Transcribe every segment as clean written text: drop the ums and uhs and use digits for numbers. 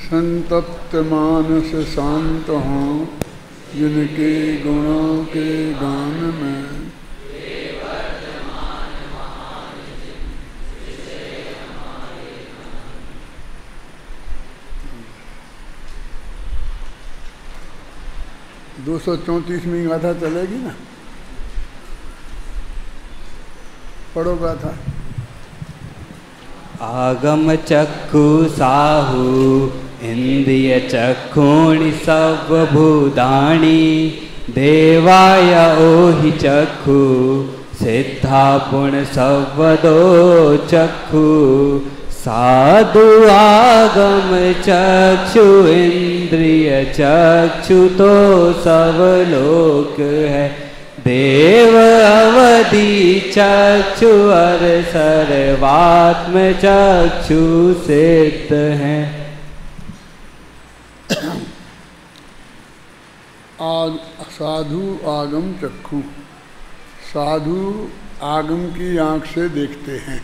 संतप्त मानस शांत हों जिनके गुणों के गान में। 234वीं गाथा चलेगी ना? पढ़ो गाथा। आगम चक्षु साहु इंद्रिय चक्षुणी सर्वभूतानि देवाय ओहि चक्षु सिद्धा पुण्य सर्वदो चक्षु साधु आगम चक्षु इंद्रिय चक्षु तो सर्वलोक है देव अवधि चक्षु अर सर्वात्म चक्षु सिद्ध है। साधु आगम चक्षु, साधु आगम की आंख से देखते हैं।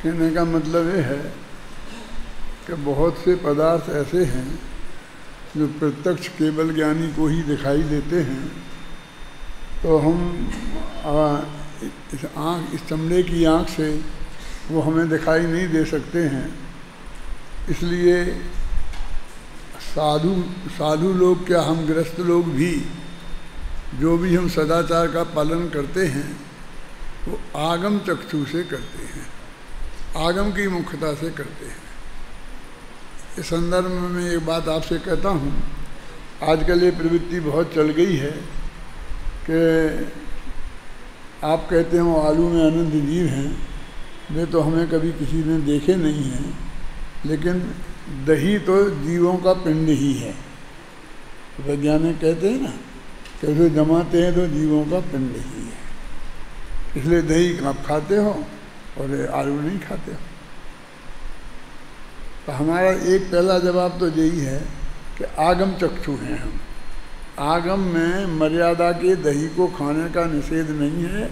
कहने का मतलब ये है कि बहुत से पदार्थ ऐसे हैं जो प्रत्यक्ष केवल ज्ञानी को ही दिखाई देते हैं, तो हम इस चमड़े की आँख से वो हमें दिखाई नहीं दे सकते हैं। इसलिए साधु लोग क्या, हम गृहस्थ लोग भी जो भी हम सदाचार का पालन करते हैं वो आगम चक्षु से करते हैं, आगम की मुख्यता से करते हैं। इस संदर्भ में मैं एक बात आपसे कहता हूँ, आजकल ये प्रवृत्ति बहुत चल गई है कि आप कहते हो आलू में अनंत जीव हैं, वे तो हमें कभी किसी ने देखे नहीं हैं, लेकिन दही तो जीवों का पिंड ही है। वैज्ञानिक कहते हैं ना कि उसे जमाते हैं तो जीवों का पिंड ही है, इसलिए दही आप खाते हो और आलू नहीं खाते हो। तो हमारा एक पहला जवाब तो यही है कि आगम चक्षु हैं हम। आगम में मर्यादा के दही को खाने का निषेध नहीं है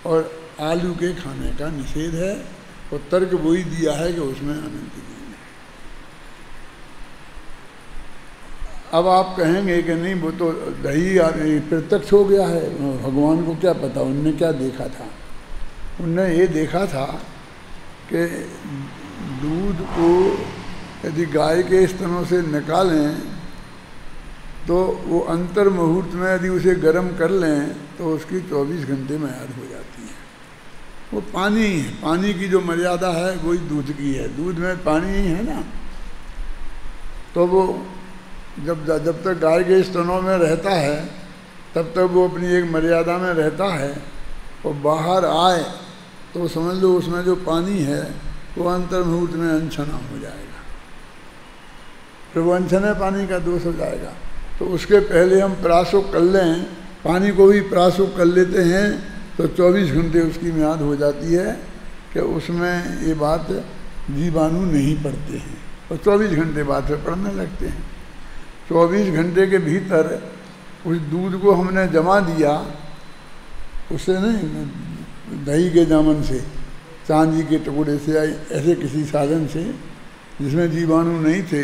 और आलू के खाने का निषेध है, और तर्क वही दिया है कि उसमें अनंत जीव है। अब आप कहेंगे कि नहीं वो तो दही प्रत्यक्ष हो गया है, भगवान को क्या पता, उनने क्या देखा था। उनने ये देखा था कि दूध को यदि गाय के स्तनों से निकालें तो वो अंतर मुहूर्त में यदि उसे गर्म कर लें तो उसकी 24 घंटे में याद हो जाती है। वो पानी है, पानी की जो मर्यादा है वही दूध की है, दूध में पानी ही है ना। तो वो जब तक गाय के स्तनों में रहता है तब तक वो अपनी एक मर्यादा में रहता है, और बाहर आए तो समझ लो उसमें जो पानी है वो अंतर मुहूर्त में अनछना हो जाएगा, फिर वो अनछने पानी का दोष हो जाएगा। तो उसके पहले हम प्रासुक कर लें, पानी को भी प्रासुक कर लेते हैं तो 24 घंटे उसकी म्याद हो जाती है कि उसमें ये बात जीवाणु नहीं पड़ते हैं, और 24 घंटे बाद फिर पड़ने लगते हैं। 24 घंटे के भीतर उस दूध को हमने जमा दिया, उससे नहीं दही के जामन से, चांदी के टुकड़े से, ऐसे किसी साधन से जिसमें जीवाणु नहीं थे,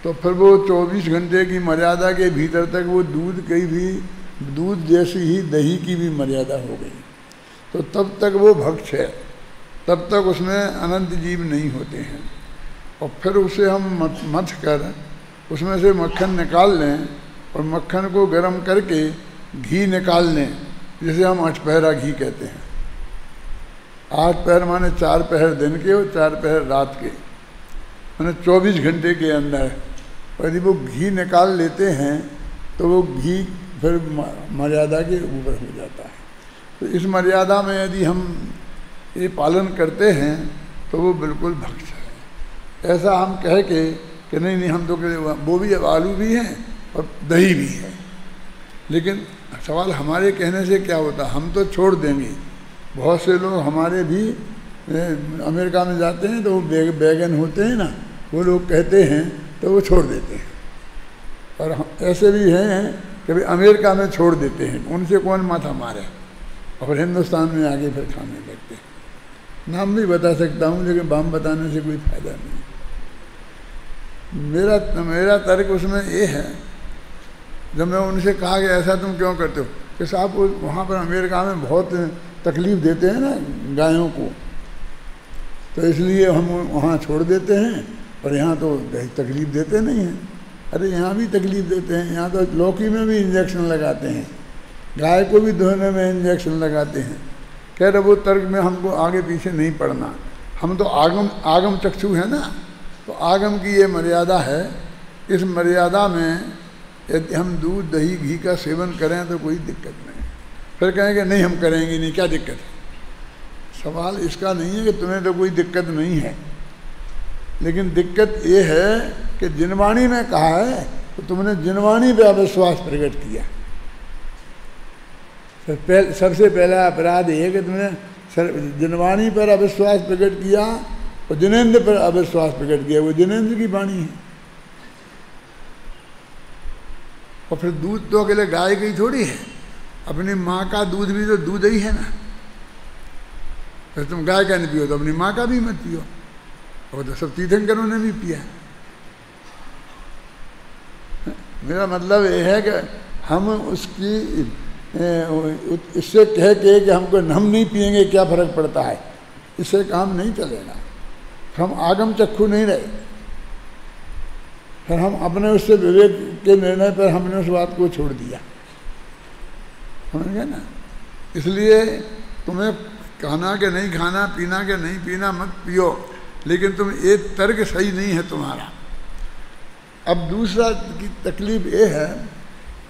तो फिर वो 24 घंटे की मर्यादा के भीतर तक वो दूध जैसी ही दही की भी मर्यादा हो गई। तो तब तक वो भक्ष है, तब तक उसमें अनंत जीव नहीं होते हैं। और फिर उसे हम मथ कर उसमें से मक्खन निकाल लें, और मक्खन को गर्म करके घी निकाल लें, जिसे हम 8 पहरा घी कहते हैं। 8 पहर माने 4 पहर दिन के और 4 पहर रात के, माने 24 घंटे के अंदर यदि वो घी निकाल लेते हैं तो वो घी फिर मर्यादा के ऊपर हो जाता है। तो इस मर्यादा में यदि हम ये पालन करते हैं तो वो बिल्कुल भक्ष है। ऐसा हम कह के कि नहीं हम तो वो भी आलू भी हैं और दही भी है, लेकिन सवाल हमारे कहने से क्या होता, हम तो छोड़ देंगे। बहुत से लोग हमारे भी अमेरिका में जाते हैं तो वो बैगन होते हैं ना, वो लोग कहते हैं तो वो छोड़ देते हैं, और ऐसे भी हैं कि भाई अमेरिका में छोड़ देते हैं, उनसे कौन माथा मारे, और हिंदुस्तान में आगे फिर खाने लगते हैं। नाम भी बता सकता हूँ लेकिन बाम बताने से कोई फायदा नहीं। मेरा तर्क उसमें ये है, जब मैं उनसे कहा कि ऐसा तुम क्यों करते हो, कि साहब वहाँ पर अमेरिका में बहुत तकलीफ़ देते हैं ना गायों को, तो इसलिए हम वहाँ छोड़ देते हैं, और यहाँ तो तकलीफ़ देते नहीं हैं। अरे यहाँ भी तकलीफ़ देते हैं, यहाँ तो लौकी में भी इंजेक्शन लगाते हैं, गाय को भी धोने में इंजेक्शन लगाते हैं। कह रहे वो तर्क में हमको आगे पीछे नहीं पड़ना, हम तो आगम चक्षु है ना, तो आगम की ये मर्यादा है, इस मर्यादा में यदि हम दूध दही घी का सेवन करें तो कोई दिक्कत नहीं। फिर कहेंगे नहीं हम करेंगे नहीं, क्या दिक्कत है? सवाल इसका नहीं है कि तुम्हें तो कोई दिक्कत नहीं है, लेकिन दिक्कत ये है कि जिनवाणी में कहा है तो तुमने जिनवाणी पे अविश्वास प्रकट किया। सबसे पहला अपराध ये कि तुमने जिनवाणी पर अविश्वास प्रकट किया और जिनेंद्र पर अविश्वास प्रकट किया। वो जिनेंद्र की वाणी है, और फिर दूध तो अकेले गाय की थोड़ी है, अपनी माँ का दूध भी तो दूध ही है ना। फिर तुम गाय का नहीं पियो तो अपनी माँ का भी मत पियो, और तो सब तीर्थंकरों ने भी पिया। मेरा मतलब ये है कि हम उसकी इससे कह के कि हमको हम नहीं पिएंगे क्या फर्क पड़ता है, इससे काम नहीं चलेगा। हम आगम चक्षु नहीं रहे, फिर हम अपने उससे विवेक के निर्णय पर हमने उस बात को छोड़ दिया, समझ गए ना। इसलिए तुम्हें खाना के नहीं खाना, पीना के नहीं पीना, मत पियो, लेकिन तुम ये तर्क सही नहीं है तुम्हारा। अब दूसरा की तकलीफ ये है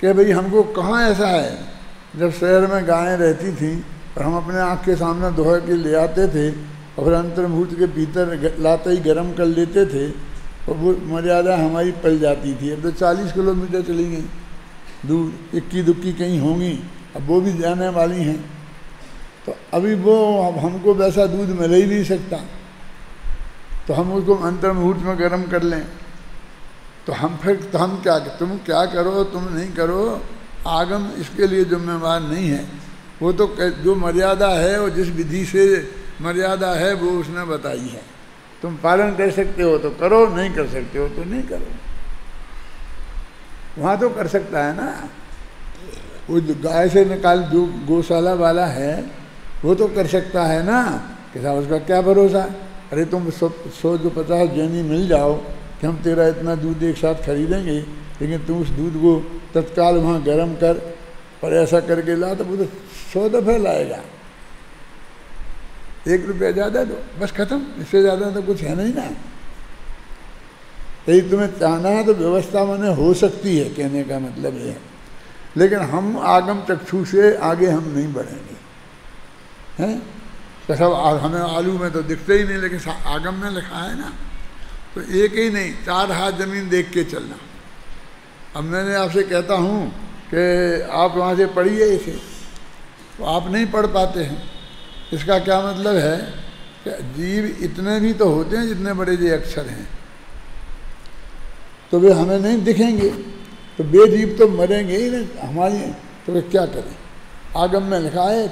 कि भाई हमको कहाँ ऐसा है, जब शहर में गायें रहती थीं और हम अपने आँख के सामने दोह के ले आते थे और फिर अंतर्मुहूर्त के भीतर लाते ही गर्म कर लेते थे, और वो मर्यादा हमारी पल जाती थी। अब तो 40 किलोमीटर चली गई दूर, इक्की दुक्की कहीं होंगी, अब वो भी जाने वाली हैं, तो अभी वो हमको वैसा दूध मिल ही नहीं सकता, तो हम उसको अंतर्मुहूर्त में गर्म कर लें। तो हम क्या, तुम क्या करो तुम नहीं करो, आगम इसके लिए जिम्मेवार नहीं है। वो तो जो मर्यादा है और जिस विधि से मर्यादा है वो उसने बताई है। तुम पालन कर सकते हो तो करो, नहीं कर सकते हो तो नहीं करो। वहाँ तो कर सकता है ना, वो गाय से निकाल जो गौशाला वाला है वो तो कर सकता है ना, कि साहब उसका क्या भरोसा। अरे तुम 100-50 जैनी मिल जाओ कि हम तेरा इतना दूध एक साथ खरीदेंगे, लेकिन तुम उस दूध को तत्काल वहाँ गर्म कर और ऐसा करके ला, तो वो तो 100 दफ़े लाएगा। 1 रुपया ज़्यादा दो, बस खत्म, इससे ज़्यादा तो कुछ है नहीं ना। यही तुम्हें चाहना है तो व्यवस्था मैंने हो सकती है, कहने का मतलब ये है, लेकिन हम आगम चक्षु से आगे हम नहीं बढ़ेंगे, हैं। तो सब हमें आलू में तो दिखते ही नहीं, लेकिन आगम में लिखा है ना, तो एक ही नहीं 4 हाथ ज़मीन देख के चलना। अब मैंने आपसे कहता हूँ कि आप वहाँ से पढ़िए इसे, तो आप नहीं पढ़ पाते हैं। इसका क्या मतलब है कि जीव इतने भी तो होते हैं जितने बड़े ये अक्षर हैं, तो वे हमें नहीं दिखेंगे, तो बेजीव तो मरेंगे ही नहीं हमारी, तो वे क्या करें। आगम में लिखा है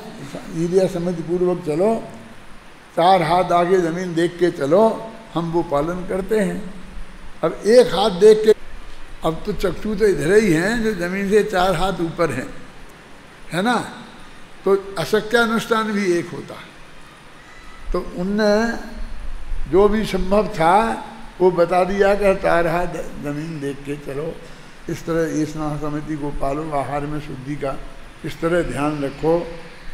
ईरिया समझ पूर्वक चलो, 4 हाथ आगे ज़मीन देख के चलो, हम वो पालन करते हैं। अब 1 हाथ देख के, अब तो चक्षु तो इधर ही हैं जो ज़मीन से 4 हाथ ऊपर हैं, है ना, तो अशक्यानुष्ठान भी एक होता है। तो उनने जो भी संभव था वो बता दिया कि 4 हाथ ज़मीन देख के चलो, इस तरह स्नान समिति को पालो, आहार में शुद्धि का इस तरह ध्यान रखो।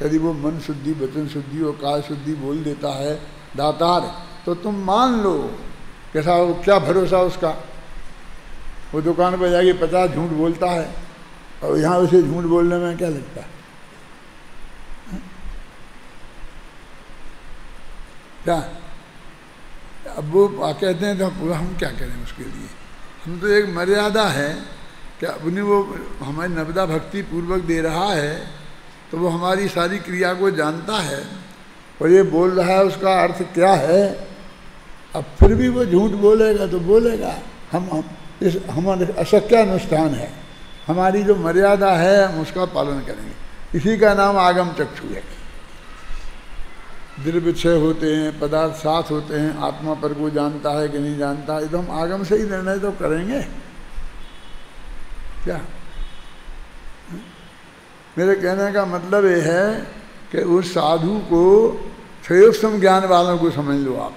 यदि वो मन शुद्धि, वचन शुद्धि और काय शुद्धि बोल देता है दातार, तो तुम मान लो। कैसा हो, क्या भरोसा उसका। वो दुकान पर जाके 50 झूठ बोलता है और यहाँ उसे झूठ बोलने में क्या लगता है, क्या। अब वो कहते हैं तो हम क्या करें उसके लिए। हम तो एक मर्यादा है कि अपनी वो हमारी नवदा भक्ति पूर्वक दे रहा है, तो वो हमारी सारी क्रिया को जानता है और ये बोल रहा है उसका अर्थ क्या है। अब फिर भी वो झूठ बोलेगा तो बोलेगा, हमारे अशक्यानुष्ठान है, हमारी जो मर्यादा है हम उसका पालन करेंगे। इसी का नाम आगम चक्षु है। द्रव्य क्षय होते हैं, पदार्थ साथ होते हैं, आत्मा पर को जानता है कि नहीं जानता, ये तो हम आगम से ही निर्णय तो करेंगे क्या। मेरे कहने का मतलब ये है कि उस साधु को क्षयोक्षम ज्ञान वालों को समझ लो आप।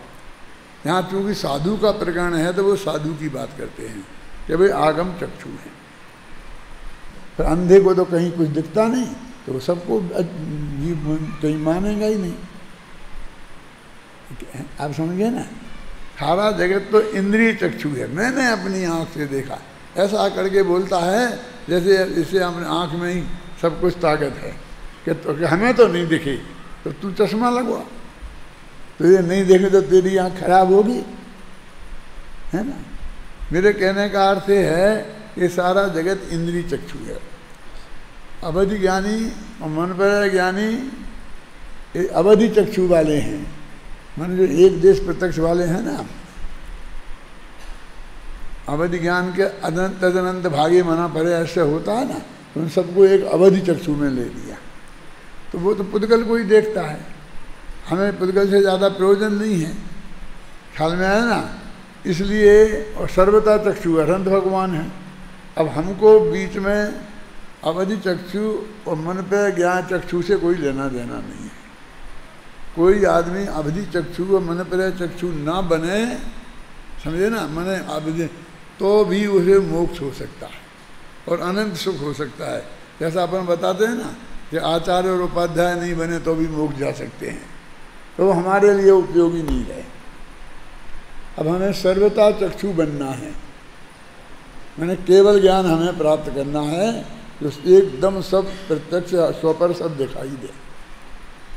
यहाँ चूँकि साधु का प्रकरण है तो वो साधु की बात करते हैं कि भाई आगम चक्षु है। फिर अंधे को तो कहीं कुछ दिखता नहीं तो वो सबको कहीं मानेगा ही नहीं। आप समझिए ना, सारा जगत तो इंद्रिय चक्षु है, मैंने अपनी आँख से देखा, ऐसा करके बोलता है जैसे इसे अपने आँख में ही सब कुछ ताकत है कि हमें तो नहीं दिखे, तो तू चश्मा लगवा, तो ये नहीं देखे तो तेरी आँख खराब होगी, है ना। मेरे कहने का अर्थ है ये सारा जगत इंद्रिय चक्षु है। अवधि ज्ञानी और मन पर ज्ञानी अवधि चक्षु वाले हैं, मन जो एक देश प्रत्यक्ष वाले हैं ना, अवधि ज्ञान के अनंत तदनंत भागे मना परे ऐसे होता है ना, तो उन सबको एक अवधि चक्षु में ले लिया। तो वो तो पुद्गल को ही देखता है, हमें पुद्गल से ज़्यादा प्रयोजन नहीं है, ख्याल में आया ना। इसलिए और सर्वता चक्षु अनंत भगवान है। अब हमको बीच में अवधि चक्षु और मन पे ज्ञान चक्षु से कोई लेना देना नहीं है। कोई आदमी अवधि चक्षु और मन पर चक्षु ना बने, समझे ना, मने अवधि, तो भी उसे मोक्ष हो सकता है और अनंत सुख हो सकता है। जैसा अपन बताते हैं ना कि आचार्य और उपाध्याय नहीं बने तो भी मोक्ष जा सकते हैं, तो वो हमारे लिए उपयोगी नहीं रहे। अब हमें सर्वता चक्षु बनना है, मैंने केवल ज्ञान हमें प्राप्त करना है जो एकदम सब प्रत्यक्ष स्वपर सब दिखाई दे,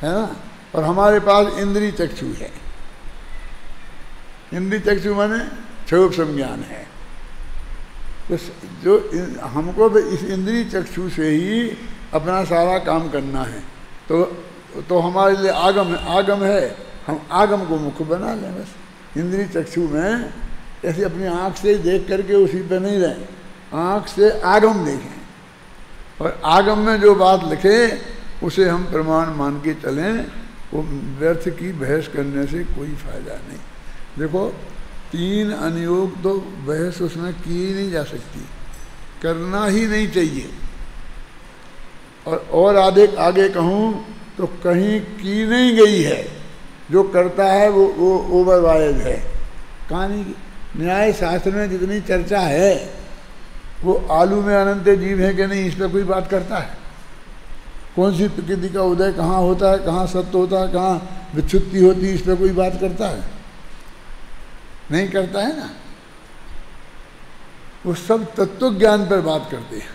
है ना। और हमारे पास इंद्रिय चक्षु है, इंद्रिय चक्षु माने क्षयोक्षम ज्ञान है। तो जो हमको भी इस इंद्रिय चक्षु से ही अपना सारा काम करना है। तो हमारे लिए आगम है, हम आगम को मुख्य बना लें बस। इंद्रिय चक्षु में ऐसे अपनी आँख से देख करके उसी पे नहीं रहें, आँख से आगम देखें और आगम में जो बात लिखे उसे हम प्रमाण मान के चलें। वो व्यर्थ की बहस करने से कोई फायदा नहीं। देखो 3 अनुयोग तो बहस उसमें की ही नहीं जा सकती, करना ही नहीं चाहिए। और आगे कहूँ तो कहीं की नहीं गई है, जो करता है वो ओवरवाइज है। कहानी न्याय शास्त्र में जितनी चर्चा है वो आलू में अनंत जीव है कि नहीं इस पर कोई बात करता है? कौन सी प्रकृति का उदय कहाँ होता है, कहाँ सत्य होता है, कहाँ विच्छुत्ति होती है, इस पर कोई बात करता है? नहीं करता है ना। वो सब तत्व ज्ञान पर बात करते हैं,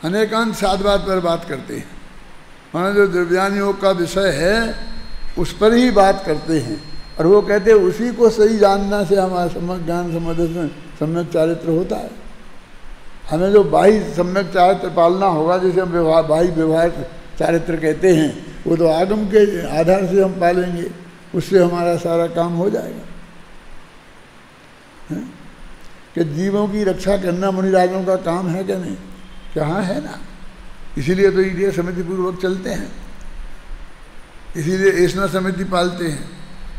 अनेकांत साधवाद पर बात करते हैं। माना जो द्रव्यान योग का विषय है उस पर ही बात करते हैं। और वो कहते हैं उसी को सही जानना से हमारा सम्यक ज्ञान समझ सम्यक चारित्र होता है। हमें जो बाह्य सम्यक चारित्र पालना होगा, जैसे हम बाह्य व्यवहार चारित्र कहते हैं, वो तो आगम के आधार से हम पालेंगे, उससे हमारा सारा काम हो जाएगा। है? कि जीवों की रक्षा करना मुनिराजों का काम है क्या नहीं? कहाँ है ना। इसीलिए तो ईडिया समिति पूर्वक चलते हैं, इसीलिए ऐसा समिति पालते हैं,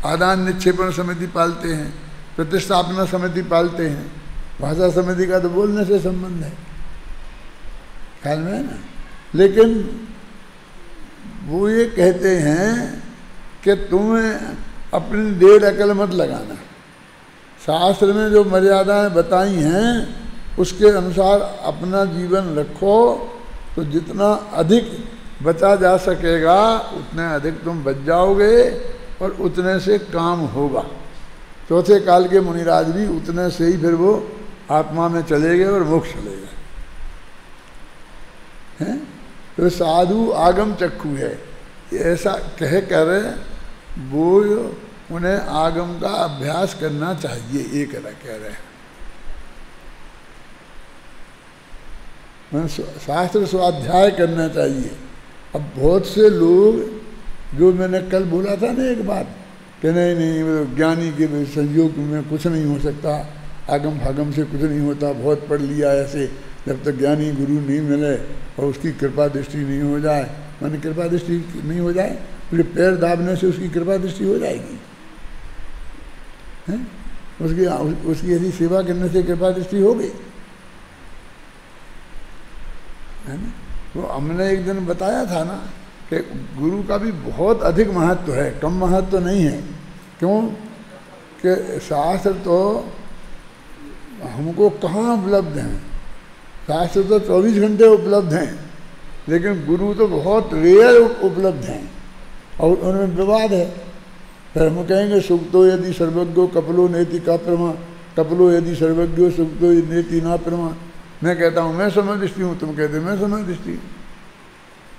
आदान निक्षेपण समिति पालते हैं, प्रतिष्ठापना समिति पालते हैं। भाषा समिति का तो बोलने से संबंध है, ख्याल में है ना। लेकिन वो ये कहते हैं कि तुम्हें अपनी डेढ़ अकल मत लगाना, शास्त्र में जो मर्यादाएं बताई हैं उसके अनुसार अपना जीवन रखो, तो जितना अधिक बचा जा सकेगा उतने अधिक तुम बच जाओगे और उतने से काम होगा। चौथे काल के मुनिराज भी उतने से ही फिर वो आत्मा में चले गए और मोक्ष चले गए हैं। तो साधु आगम चक्षु है, ऐसा कह कर वो उन्हें आगम का अभ्यास करना चाहिए, ये कह रहे हैं। शास्त्र स्वाध्याय करना चाहिए। अब बहुत से लोग, जो मैंने कल बोला था ना एक बात, कि नहीं ज्ञानी के संयोग में कुछ नहीं हो सकता, आगम भागम से कुछ नहीं होता, बहुत पढ़ लिया ऐसे, जब तक ज्ञानी गुरु नहीं मिले और उसकी कृपा दृष्टि नहीं हो जाए, माने कृपा दृष्टि नहीं हो जाए फिर पैर दाबने से उसकी कृपा दृष्टि हो जाएगी, हैं? उसकी ऐसी सेवा करने से कृपा दृष्टि हो गई, है ना। तो हमने एक दिन बताया था ना कि गुरु का भी बहुत अधिक महत्व है, कम महत्व तो नहीं है। क्यों कि शास्त्र तो हमको कहाँ उपलब्ध हैं, शास्त्र तो 24 घंटे उपलब्ध हैं, लेकिन गुरु तो बहुत रेयर उपलब्ध हैं और उनमें विवाद है। फिर हम कहेंगे सुक्तो यदि सर्वज्ञो कपलो नेति का प्रमा, कपलो यदि सर्वज्ञो सुक्तो नेति ना प्रमा। मैं कहता हूँ मैं समदृष्टि हूँ, तुम कहते मैं समदृष्टि।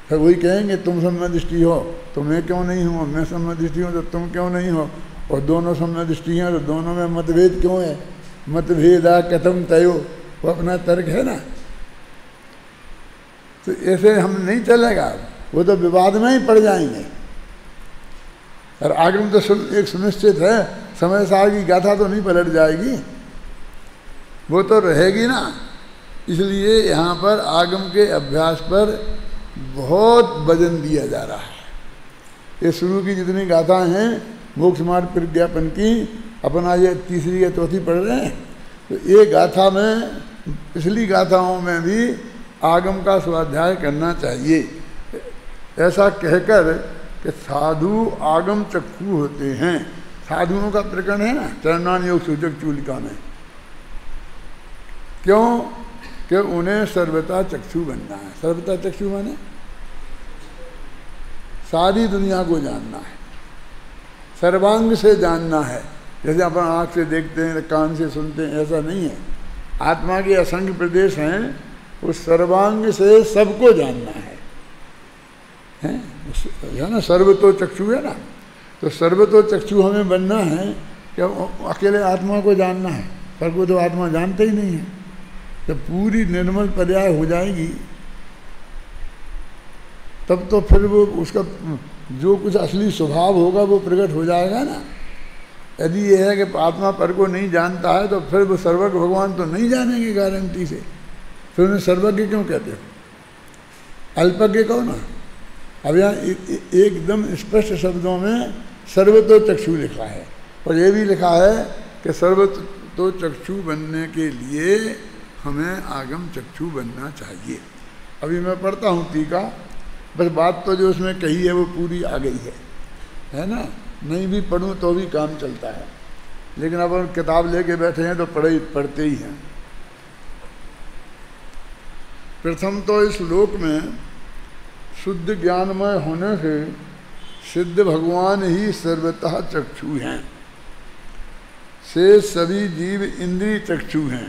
फिर वही कहेंगे तुम समदृष्टि हो तो मैं क्यों नहीं हूँ, मैं समदृष्टि हूँ तो तुम क्यों नहीं हो, और दोनों समदृष्टि हैं तो दोनों में मतभेद क्यों है। मतभेदा कथम तयो, वो अपना तर्क है ना। तो ऐसे हम नहीं चलेगा, वो तो विवाद में ही पड़ जाएंगे। और आगम तो एक सुनिश्चित है, समय साल की गाथा तो नहीं पलट जाएगी, वो तो रहेगी ना। इसलिए यहाँ पर आगम के अभ्यास पर बहुत वजन दिया जा रहा है। ये शुरू की जितनी गाथाएं हैं मोक्ष मार्ग प्रज्ञापन की, अपना ये तीसरी या चौथी पढ़ रहे हैं, तो ये गाथा में, पिछली गाथाओं में भी आगम का स्वाध्याय करना चाहिए। ऐसा कहकर कि साधु आगम चक्षु होते हैं। साधुओं का प्रकरण है ना चरणान योग सूचक चूलिका में। क्यों कि उन्हें सर्वथा चक्षु बनना है। सर्वथा चक्षु माने सारी दुनिया को जानना है, सर्वांग से जानना है। जैसे अपन आँख से देखते हैं, कान से सुनते हैं, ऐसा नहीं है। आत्मा के असंख्य प्रदेश हैं, उस सर्वांग से सबको जानना है ना। सर्वतो चक्षु है ना, तो सर्वतो चक्षु हमें बनना है कि अकेले आत्मा को जानना है, पर को तो आत्मा जानते ही नहीं है। जब पूरी निर्मल पर्याय हो जाएगी तब तो फिर वो उसका जो कुछ असली स्वभाव होगा वो प्रकट हो जाएगा ना। यदि ये है कि आत्मा पर को नहीं जानता है तो फिर वो सर्वज्ञ भगवान तो नहीं जानेंगे गारंटी से। फिर उन्हें सर्वज्ञ क्यों कहते हो, अल्पज्ञ कहो ना। अब यहाँ एकदम स्पष्ट शब्दों में सर्वतो चक्षु लिखा है, और ये भी लिखा है कि सर्वतो चक्षु बनने के लिए हमें आगम चक्षु बनना चाहिए। अभी मैं पढ़ता हूँ टीका, बस बात तो जो उसमें कही है वो पूरी आ गई है ना। नहीं भी पढ़ूँ तो भी काम चलता है, लेकिन अब हम किताब लेके बैठे हैं तो पढ़ते ही हैं। प्रथम तो इस लोक में शुद्ध ज्ञानमय होने से सिद्ध भगवान ही सर्वतः चक्षु हैं, से सभी जीव इंद्रिय चक्षु हैं।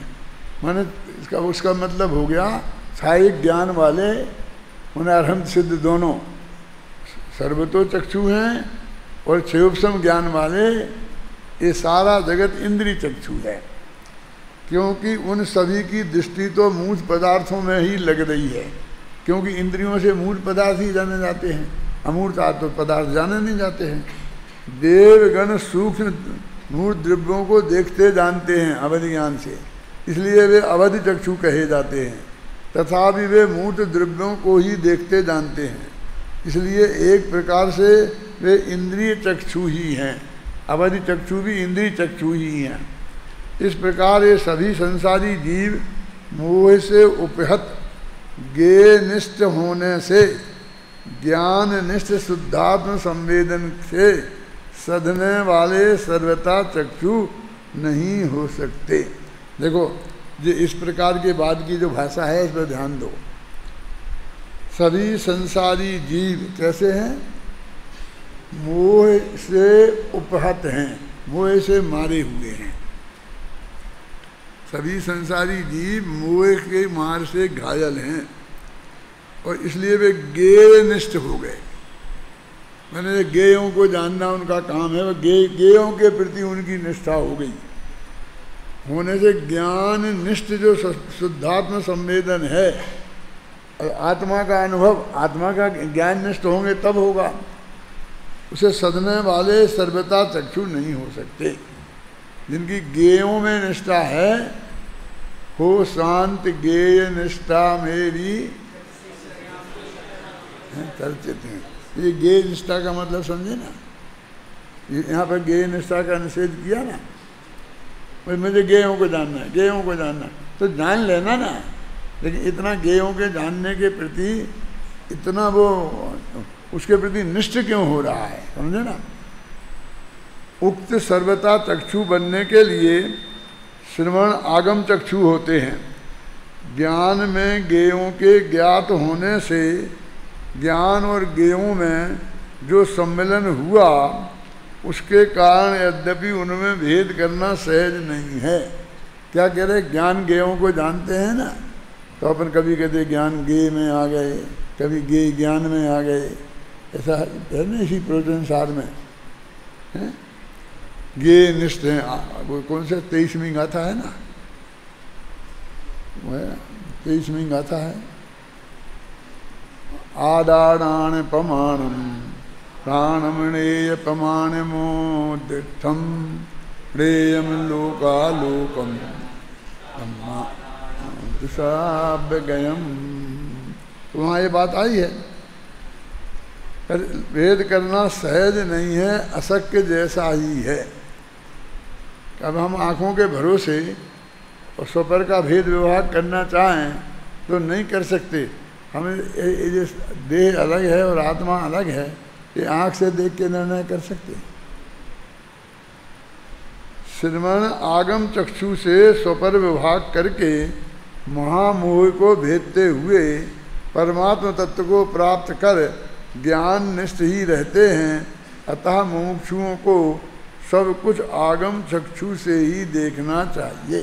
माने इसका उसका मतलब हो गया छायिक ज्ञान वाले उन्हें अरहंत सिद्ध दोनों सर्वतो चक्षु हैं, और क्षयोपम ज्ञान वाले ये सारा जगत इंद्रिय चक्षु है। क्योंकि उन सभी की दृष्टि तो मूल पदार्थों में ही लग रही है, क्योंकि इंद्रियों से मूल पदार्थ ही जाने जाते हैं, अमूर्त तो पदार्थ जाने नहीं जाते हैं। देवगण सूक्ष्म मूर्त द्रव्यों को देखते जानते हैं अवधि ज्ञान से, इसलिए वे अवधि चक्षु कहे जाते हैं। तथापि वे मूर्त द्रव्यों को ही देखते जानते हैं, इसलिए एक प्रकार से वे इंद्रिय चक्षु ही हैं। अवधि चक्षु भी इंद्रिय चक्षु ही हैं। इस प्रकार ये सभी संसारी जीव मोह से उपहत ज्ञेयनिष्ठ होने से ज्ञान निष्ठ शुद्धात्म संवेदन से सधने वाले सर्वथा चक्षु नहीं हो सकते। देखो ये इस प्रकार के बाद की जो भाषा है इस पर ध्यान दो। सभी संसारी जीव कैसे हैं, मोह से उपहत हैं, मोह से मारे हुए हैं। सभी संसारी जीव मोह के मार से घायल हैं, और इसलिए वे ज्ञेयनिष्ठ हो गए। मैंने ज्ञेयों को जानना उनका काम है, वह ज्ञेयों के प्रति उनकी निष्ठा हो गई। होने से ज्ञान निष्ठ जो शुद्धात्म संवेदन है, आत्मा का अनुभव, आत्मा का ज्ञान निष्ठ होंगे तब होगा। उसे सधने वाले सर्वथा चक्षु नहीं हो सकते। जिनकी ज्ञेयों में निष्ठा है, हो शांत ज्ञेय निष्ठा मेरी चर्चित हैं। ये गेय निष्ठा का मतलब समझे ना, यहाँ पर गेय निष्ठा का निषेध किया ना, भाई मुझे गेयों को जानना है, गेयों को जानना है, तो जान लेना ना, लेकिन इतना गेयों के जानने के प्रति इतना वो उसके प्रति निष्ठ क्यों हो रहा है, समझे ना। उक्त सर्वता चक्षु बनने के लिए श्रवण आगम चक्षु होते हैं। ज्ञान में गेयों के ज्ञात होने से ज्ञान और गेयों में जो सम्मिलन हुआ उसके कारण यद्यपि उनमें भेद करना सहज नहीं है। क्या कह रहे, ज्ञान गेयों को जानते हैं ना, तो अपन कभी कहते ज्ञान गेय में आ गए, कभी गेय ज्ञान में आ गए, ऐसा है ना इसी प्रवचन सार में है। गेय निष्ठ है, वो कौन से 23वीं गाथा है ना, वो 23वीं गाथा है, आदाडान पमाणम प्राणमणेय प्रमाणमोदिष्ठम प्रेयम लोकालोकम दिशाभ्यगयम। तो वहाँ ये बात आई है, भेद करना सहज नहीं है, अशक्य जैसा ही है। अब हम आँखों के भरोसे और स्वपर का भेद विभाग करना चाहें तो नहीं कर सकते। हमें ये देह अलग है और आत्मा अलग है, ये आँख से देख के निर्णय कर सकते। श्रवण आगम चक्षु से स्वपर विभाग करके महामोह को भेदते हुए परमात्म तत्व को प्राप्त कर ज्ञान निष्ठ ही रहते हैं। अतः मुमुक्षुओं को सब कुछ आगम चक्षु से ही देखना चाहिए।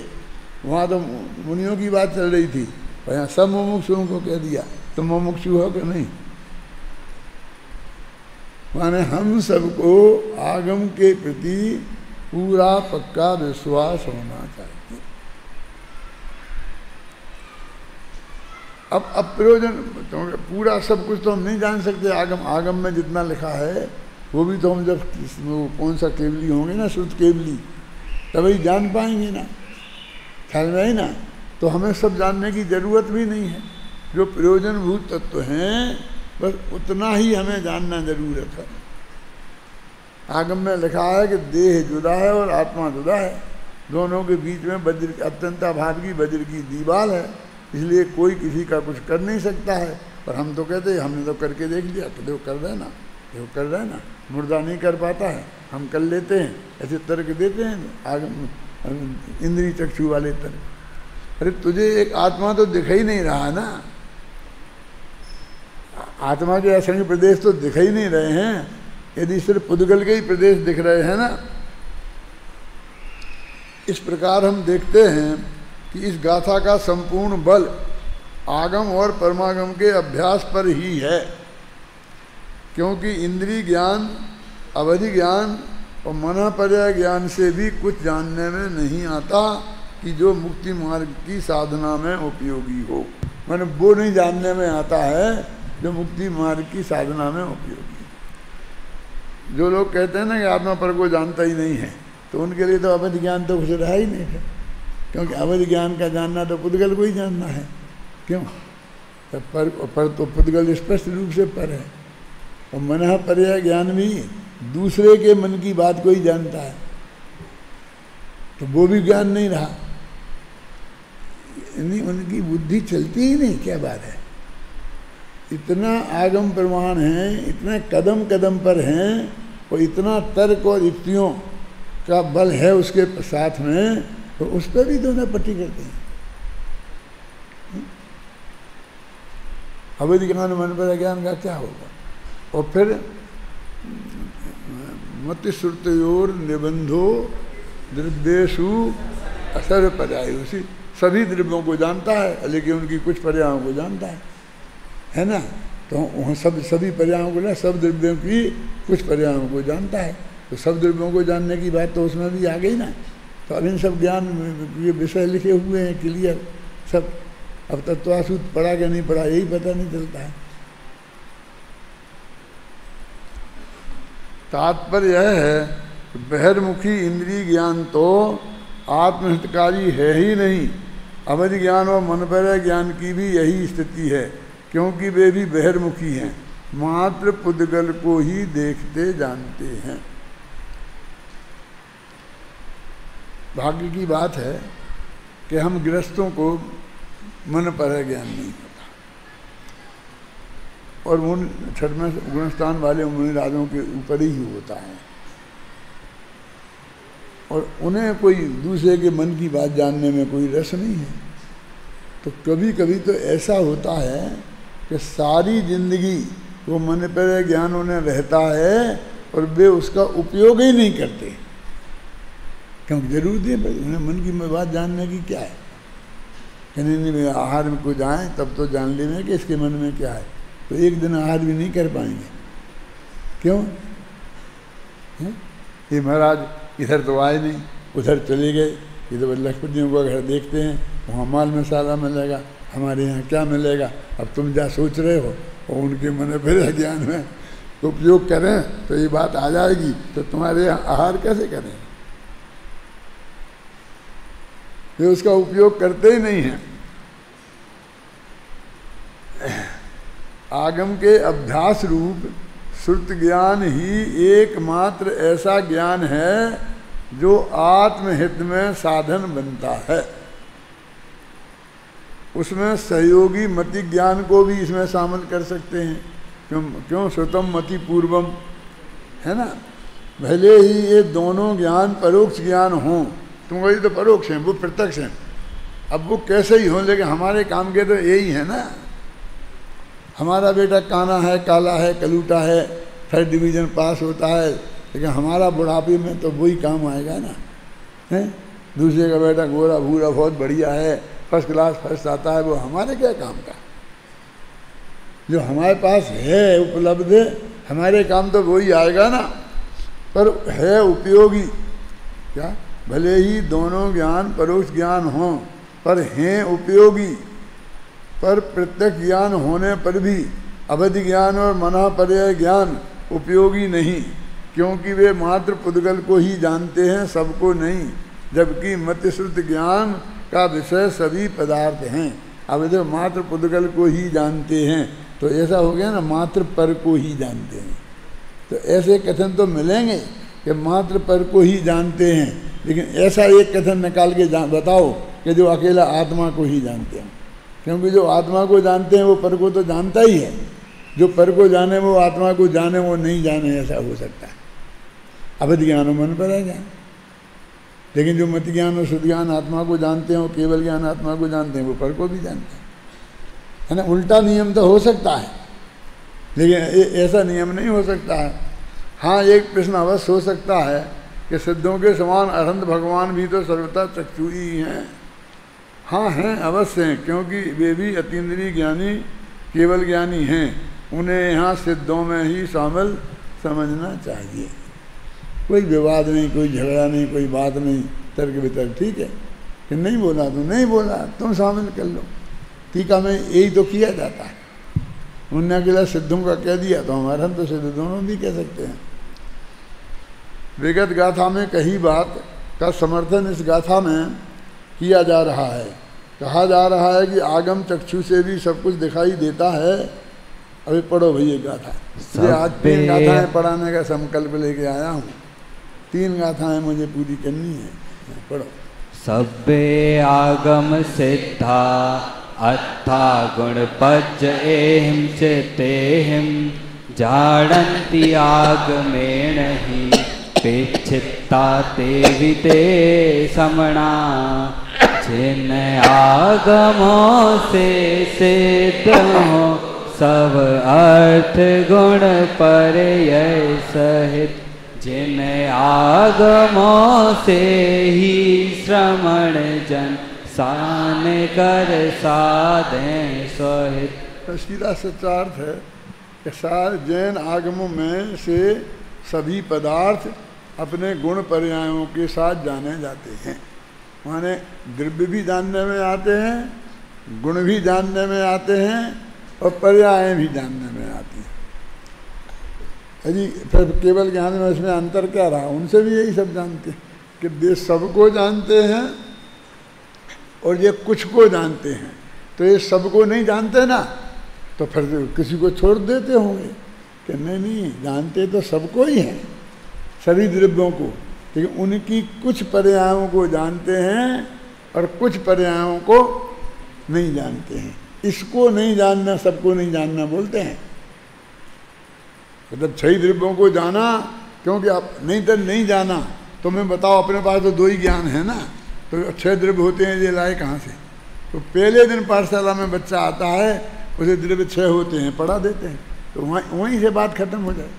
वहाँ तो मुनियों की बात चल रही थी, और यहाँ सब मुमुक्षुओं को कह दिया, तो मुमुक्षु हो कि नहीं। माने हम सबको आगम के प्रति पूरा पक्का विश्वास होना चाहिए। अब प्रयोजन तो पूरा सब कुछ तो हम नहीं जान सकते। आगम में जितना लिखा है वो भी तो हम जब कौन सा केवली होंगे ना, शुद्ध केवली, तभी जान पाएंगे ना, ख्याल में ही ना। तो हमें सब जानने की जरूरत भी नहीं है। जो प्रयोजनभूत तत्व हैं बस उतना ही हमें जानना जरूरत है। आगम में लिखा है कि देह जुदा है और आत्मा जुदा है, दोनों के बीच में वज्र अत्यंताभाव की वज्र की दीवार है, इसलिए कोई किसी का कुछ कर नहीं सकता है। पर हम तो कहते हैं हमने तो करके देख लिया, तो देखो कर रहे हैं ना, देखो कर रहे हैं ना। मुर्दा नहीं कर पाता है, हम कर लेते हैं, ऐसे तर्क देते हैं आगम इंद्रिय चक्षु वाले तर्क। अरे तुझे एक आत्मा तो दिख ही नहीं रहा ना, आत्मा के असंग प्रदेश तो दिख ही नहीं रहे हैं। यदि सिर्फ पुद्गल के ही प्रदेश दिख रहे हैं ना। इस प्रकार हम देखते हैं कि इस गाथा का संपूर्ण बल आगम और परमागम के अभ्यास पर ही है, क्योंकि इंद्रिय ज्ञान, अवधि ज्ञान और मनःपर्याय ज्ञान से भी कुछ जानने में नहीं आता कि जो मुक्ति मार्ग की साधना में उपयोगी हो। मैंने वो नहीं जानने में आता है जो मुक्ति मार्ग की साधना में उपयोगी। जो लोग कहते हैं ना कि आत्मा पर को जानता ही नहीं है, तो उनके लिए तो अवधि ज्ञान तो कुछ रहा ही नहीं है, क्योंकि अवधि ज्ञान का जानना तो पुद्गल को ही जानना है। क्यों? पर तो पुद्गल स्पष्ट रूप से पर है, और मनःपर्याय ज्ञान भी दूसरे के मन की बात को ही जानता है, तो वो भी ज्ञान नहीं रहा। नहीं, उनकी बुद्धि चलती ही नहीं। क्या बात है, इतना आगम प्रमाण है, इतना कदम कदम पर हैं, और इतना तर्क और युक्तियों का बल है उसके साथ में, तो उस पर भी दोनों पट्टी करते हैं। अवधि ज्ञान मन पर ज्ञान का क्या होगा? और फिर मति श्रुतयोर निबंधो द्रव्येषु असर पर्यायोषि, सभी द्रव्यों को जानता है लेकिन उनकी कुछ पर्यायों को जानता है ना। तो वहाँ सभी पर्यायों को ना, सब द्रव्यों की कुछ पर्यायों को जानता है, तो सब द्रव्यों को जानने की बात तो उसमें भी आ गई ना। तो अब इन सब ज्ञान ये विषय लिखे हुए हैं क्लियर सब। अब तत्वासूत पढ़ा क्या नहीं पढ़ा यही पता नहीं चलता है। तात्पर्य यह है कि बहिर्मुखी इंद्रिय ज्ञान तो आत्महितकारी है ही नहीं। अवधि ज्ञान और मनपर्याय ज्ञान की भी यही स्थिति है, क्योंकि वे भी बहिर्मुखी हैं। मात्र पुद्गल को ही देखते जानते हैं। भाग्य की बात है कि हम गृहस्थों को मन पर ज्ञान नहीं होता, और उन छठवें गुणस्थान वाले मुनिराजों के ऊपर ही होता है, और उन्हें कोई दूसरे के मन की बात जानने में कोई रस नहीं है। तो कभी कभी तो ऐसा होता है कि सारी जिंदगी वो मन पर ज्ञान उन्हें रहता है और वे उसका उपयोग ही नहीं करते, क्योंकि जरूरत है उन्हें मन की बात जानने की क्या है। नहीं आहार में को जाएं तब तो जान लेंगे कि इसके मन में क्या है, तो एक दिन आहार भी नहीं कर पाएंगे। क्यों? ये महाराज इधर तो आए नहीं, उधर चले गए, इधर लखपतियों का घर देखते हैं, वहाँ माल मसाला मिलेगा, हमारे यहाँ क्या मिलेगा। अब तुम क्या सोच रहे हो, और उनके मन पर ज्ञान में उपयोग करें तो ये बात आ जाएगी, तो तुम्हारे यहाँ आहार कैसे करें? ये उसका उपयोग करते ही नहीं हैं। आगम के अभ्यास रूप श्रुत ज्ञान ही एकमात्र ऐसा ज्ञान है जो आत्महित में साधन बनता है। उसमें सहयोगी मति ज्ञान को भी इसमें शामिल कर सकते हैं। क्यों श्रुतम मति पूर्वम, है ना। भले ही ये दोनों ज्ञान परोक्ष ज्ञान हों, तुम्हारी तो परोक्ष हैं, वो प्रत्यक्ष हैं। अब वो कैसे ही हों, लेकिन हमारे काम के तो यही है ना। हमारा बेटा काना है, काला है, कलूटा है, फर्स्ट डिवीज़न पास होता है, लेकिन हमारा बुढ़ापे में तो वही काम आएगा ना, है। दूसरे का बेटा गोरा भूरा बहुत बढ़िया है, फर्स्ट क्लास फर्स्ट आता है, वो हमारे क्या काम का। जो हमारे पास है उपलब्ध, हमारे काम तो वही आएगा ना। पर है उपयोगी क्या? भले ही दोनों ज्ञान परोक्ष ज्ञान हों, पर हैं उपयोगी। पर प्रत्यक्ष ज्ञान होने पर भी अवधि ज्ञान और मनापर्याय ज्ञान उपयोगी नहीं, क्योंकि वे मात्र पुद्गल को ही जानते हैं, सबको नहीं। जबकि मतिश्रुत ज्ञान का विषय सभी पदार्थ हैं। अब जो मात्र पुद्गल को ही जानते हैं, तो ऐसा हो गया ना, मात्र पर को ही जानते हैं। तो ऐसे कथन तो मिलेंगे कि मात्र पर को ही जानते हैं, लेकिन ऐसा एक कथन निकाल के बताओ कि जो अकेला आत्मा को ही जानते हैं। क्योंकि जो आत्मा को जानते हैं वो पर को तो जानता ही है। जो पर को जाने वो आत्मा को जाने, वो नहीं जाने, ऐसा हो सकता है। अवधि ज्ञान मन पर है ज्ञान, लेकिन जो मति ज्ञान और शुद्ध ज्ञान आत्मा को जानते हैं, वो केवल ज्ञान आत्मा को जानते हैं, वो पर को भी जानते हैं, है ना। उल्टा नियम तो हो सकता है, लेकिन ऐसा नियम नहीं हो सकता है। हाँ, एक प्रश्न अवश्य हो सकता है कि सिद्धों के समान अरहंत भगवान भी तो सर्वथा चक्षु ही हैं। हाँ हैं, अवश्य हैं, क्योंकि वे भी अतीन्द्रिय ज्ञानी केवल ज्ञानी हैं। उन्हें यहाँ सिद्धों में ही शामिल समझना चाहिए। कोई विवाद नहीं, कोई झगड़ा नहीं, कोई बात नहीं, तर्क वितर्क, ठीक है। कि नहीं बोला तो नहीं बोला, तुम शामिल कर लो। टीका में यही तो किया जाता है। उन्होंने अकेला सिद्धों का कह दिया तो हमारे हम तो सिद्ध दोनों भी कह सकते हैं। विगत गाथा में कही बात का समर्थन इस गाथा में किया जा रहा है। कहा जा रहा है कि आगम चक्षु से भी सब कुछ दिखाई देता है। अभी पढ़ो भैया गाथा। ये आज 3 गाथाएं पढ़ाने का संकल्प लेके आया हूँ। 3 गाथाएं मुझे पूरी करनी है, पढ़ो। सब्बे आगम सिद्धा अत्था गुणपज्ज एहिं चेतेहिं जाडन्ति आगमेण हि पेच्छित्ता ते विते समणा। जिन आगमों से सिद्ध हो सब अर्थ गुण पर्यय सहित। जिन आगमों से ही श्रवण जन सान कर साधें सहित। सीधा सच्चा अर्थ है कि सारे जैन आगमों में से सभी पदार्थ अपने गुण पर्यायों के साथ जाने जाते हैं। माने द्रव्य भी जानने में आते हैं, गुण भी जानने में आते हैं, और पर्याय भी जानने में आती हैं। यदि फिर केवल ज्ञान में इसमें अंतर क्या रहा? उनसे भी यही सब जानते हैं कि वे सबको जानते हैं और ये कुछ को जानते हैं। तो ये सबको नहीं जानते ना, तो फिर किसी को छोड़ देते होंगे कि नहीं, जानते तो सबको ही हैं, सभी द्रव्यों को, लेकिन उनकी कुछ पर्यायों को जानते हैं और कुछ पर्यायों को नहीं जानते हैं। इसको नहीं जानना सबको नहीं जानना बोलते हैं। मतलब 6 द्रव्यों को जाना, क्योंकि आप नहीं तो नहीं जाना, तो मैं बताओ अपने पास तो 2 ही ज्ञान है ना, तो 6 द्रव्य होते हैं, ये लाए कहाँ से? तो पहले दिन पाठशाला में बच्चा आता है, उसे द्रव्य 6 होते हैं, पढ़ा देते हैं, तो वहीं से बात खत्म हो जाए।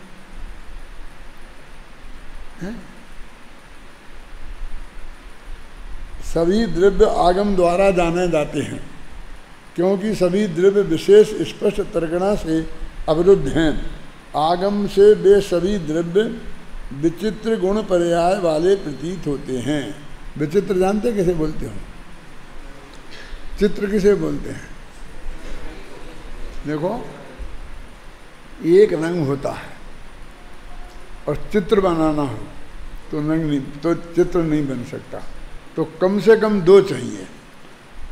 सभी द्रव्य आगम द्वारा जाने जाते हैं, क्योंकि सभी द्रव्य विशेष स्पष्ट तर्कणा से अवरुद्ध हैं। आगम से वे सभी द्रव्य विचित्र गुण पर्याय वाले प्रतीत होते हैं। विचित्र जानते किसे बोलते हो? चित्र किसे बोलते हैं? देखो, एक रंग होता है और चित्र बनाना हो तो रंग नहीं, तो चित्र नहीं बन सकता, तो कम से कम 2 चाहिए।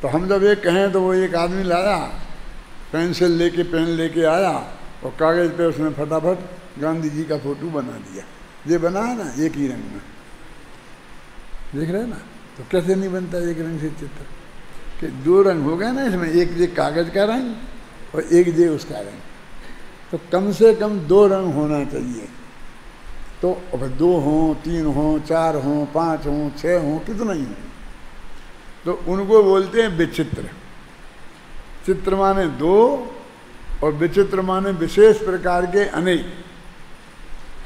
तो हम जब एक कहें तो वो एक आदमी लाया, पेंसिल लेके पेन लेके आया और कागज़ पे उसने फटाफट गांधी जी का फोटो बना दिया। ये बना है ना एक ही रंग में, देख रहे हैं ना? तो कैसे नहीं बनता एक रंग से चित्र? कि 2 रंग हो गए ना इसमें, एक ये कागज़ का रंग और एक ये उसका रंग, तो कम से कम 2 रंग होना चाहिए। तो अब 2 हों, 3 हों, 4 हों, 5 हों, 6 हों, कितना ही हो, तो उनको बोलते हैं विचित्र। चित्र माने 2 और विचित्र माने विशेष प्रकार के अनेक,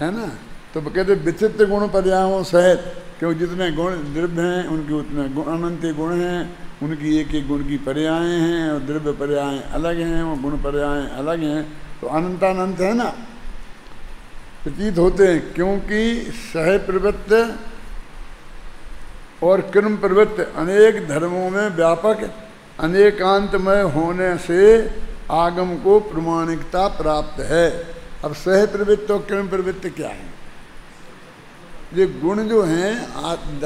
है ना? तो कहते विचित्र गुण पर्यायों सहित, क्योंकि जितने गुण द्रव्य हैं उनके उतने अनंत गुण हैं, उनकी एक एक गुण की पर्याय हैं और द्रव्य पर्याय अलग हैं और गुण पर्याय अलग हैं, तो अनंतानंत है ना, प्रतीत होते हैं। क्योंकि सह प्रवृत्त और कर्म प्रवृत्त अनेक धर्मों में व्यापक अनेकांतमय होने से आगम को प्रमाणिकता प्राप्त है। अब सह प्रवृत्त और कर्म प्रवृत्त क्या है? ये गुण जो हैं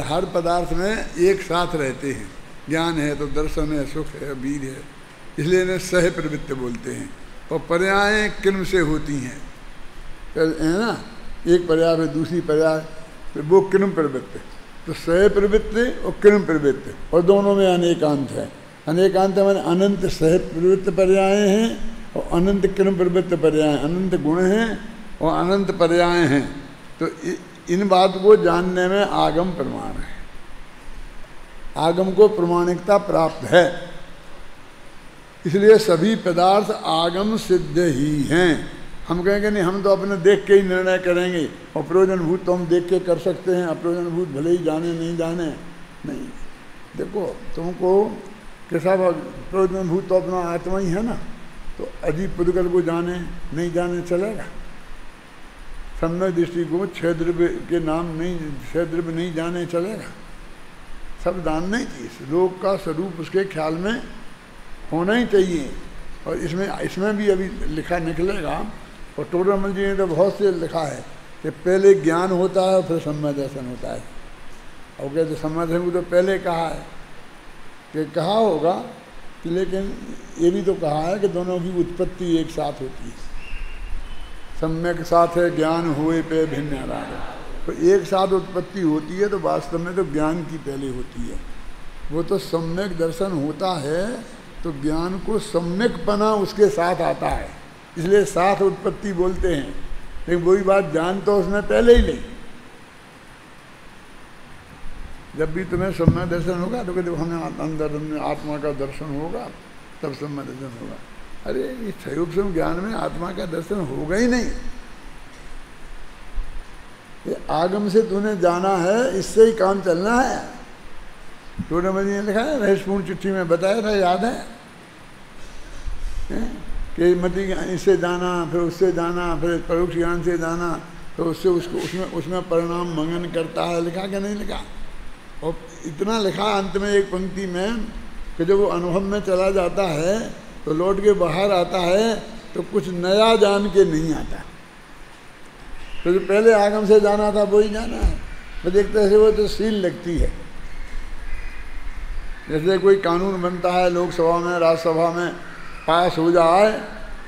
हर पदार्थ में एक साथ रहते हैं। ज्ञान है तो दर्शन है, सुख है, वीर है, इसलिए इन्हें सह प्रवृत्त बोलते हैं। और पर्यायें कर्म से होती हैं, है ना? एक पर्याय है, दूसरी पर्याय, वो कर्म प्रवृत्त। तो सह प्रवृत्त और कर्म प्रवृत्त, और दोनों में अनेकांत है। अनेकांत मैंने अनंत सह प्रवृत्त पर्याय हैं और अनंत कर्म प्रवृत्त पर्याय, अनंत गुण हैं और अनंत पर्याय हैं। तो इन बात को जानने में आगम प्रमाण है, आगम को प्रमाणिकता प्राप्त है। इसलिए सभी पदार्थ आगम सिद्ध ही हैं। हम कहेंगे नहीं, हम तो अपने देख के ही निर्णय करेंगे, और प्रयोजनभूत तो हम देख के कर सकते हैं, अप्रयोजनभूत भले ही जाने नहीं जाने। नहीं, देखो तुमको कैसा प्रयोजनभूत तो अपना आत्मा ही है ना, तो अजीब पुद्गल को जाने नहीं जाने चलेगा? सम्यक दृष्टि को 6 द्रव्य के नाम नहीं, 6 द्रव्य नहीं जाने चलेगा? सब जानना ही चाहिए, लोक का स्वरूप उसके ख्याल में होना ही चाहिए। और इसमें भी अभी लिखा निकलेगा, और टोडरमल जी ने तो बहुत से लिखा है कि पहले ज्ञान होता है और फिर सम्य दर्शन होता है। और कहते सम्य दर्शन को तो पहले कहा है कि कहा होगा कि, लेकिन ये भी तो कहा है कि दोनों की उत्पत्ति एक साथ होती है। सम्यक साथ है ज्ञान हुए पे भिन्न आराधन, तो एक साथ उत्पत्ति होती है, तो वास्तव में तो ज्ञान की पहले होती है। वो तो सम्यक दर्शन होता है तो ज्ञान को सम्यकपना उसके साथ आता है, इसलिए साथ उत्पत्ति बोलते हैं। लेकिन वही बात ज्ञान तो उसमें पहले ही नहीं। जब भी तुम्हें सम्यक दर्शन होगा तो कहते हमें अंदर आत्मा का दर्शन होगा, तब सम्यक दर्शन होगा। अरे इस क्षयोपम ज्ञान में आत्मा का दर्शन होगा ही नहीं। ये आगम से तूने जाना है, इससे ही काम चलना है। टोडरमल जी ने लिखा है, रहस्यपूर्ण चिट्ठी में बताया था, याद है कि मति इससे जाना, फिर उससे जाना, फिर परोक्ष ज्ञान से जाना, तो उससे उसमें परिणाम मंगन करता है। लिखा क्या नहीं लिखा? और इतना लिखा अंत में एक पंक्ति में कि जब वो अनुभव में चला जाता है तो लौट के बाहर आता है तो कुछ नया जान के नहीं आता। तो जो पहले आगम से जाना था वही जाना है। मैं देखते ऐसे वो तो सील लगती है। जैसे कोई कानून बनता है लोकसभा में, राज्यसभा में पास हो जाए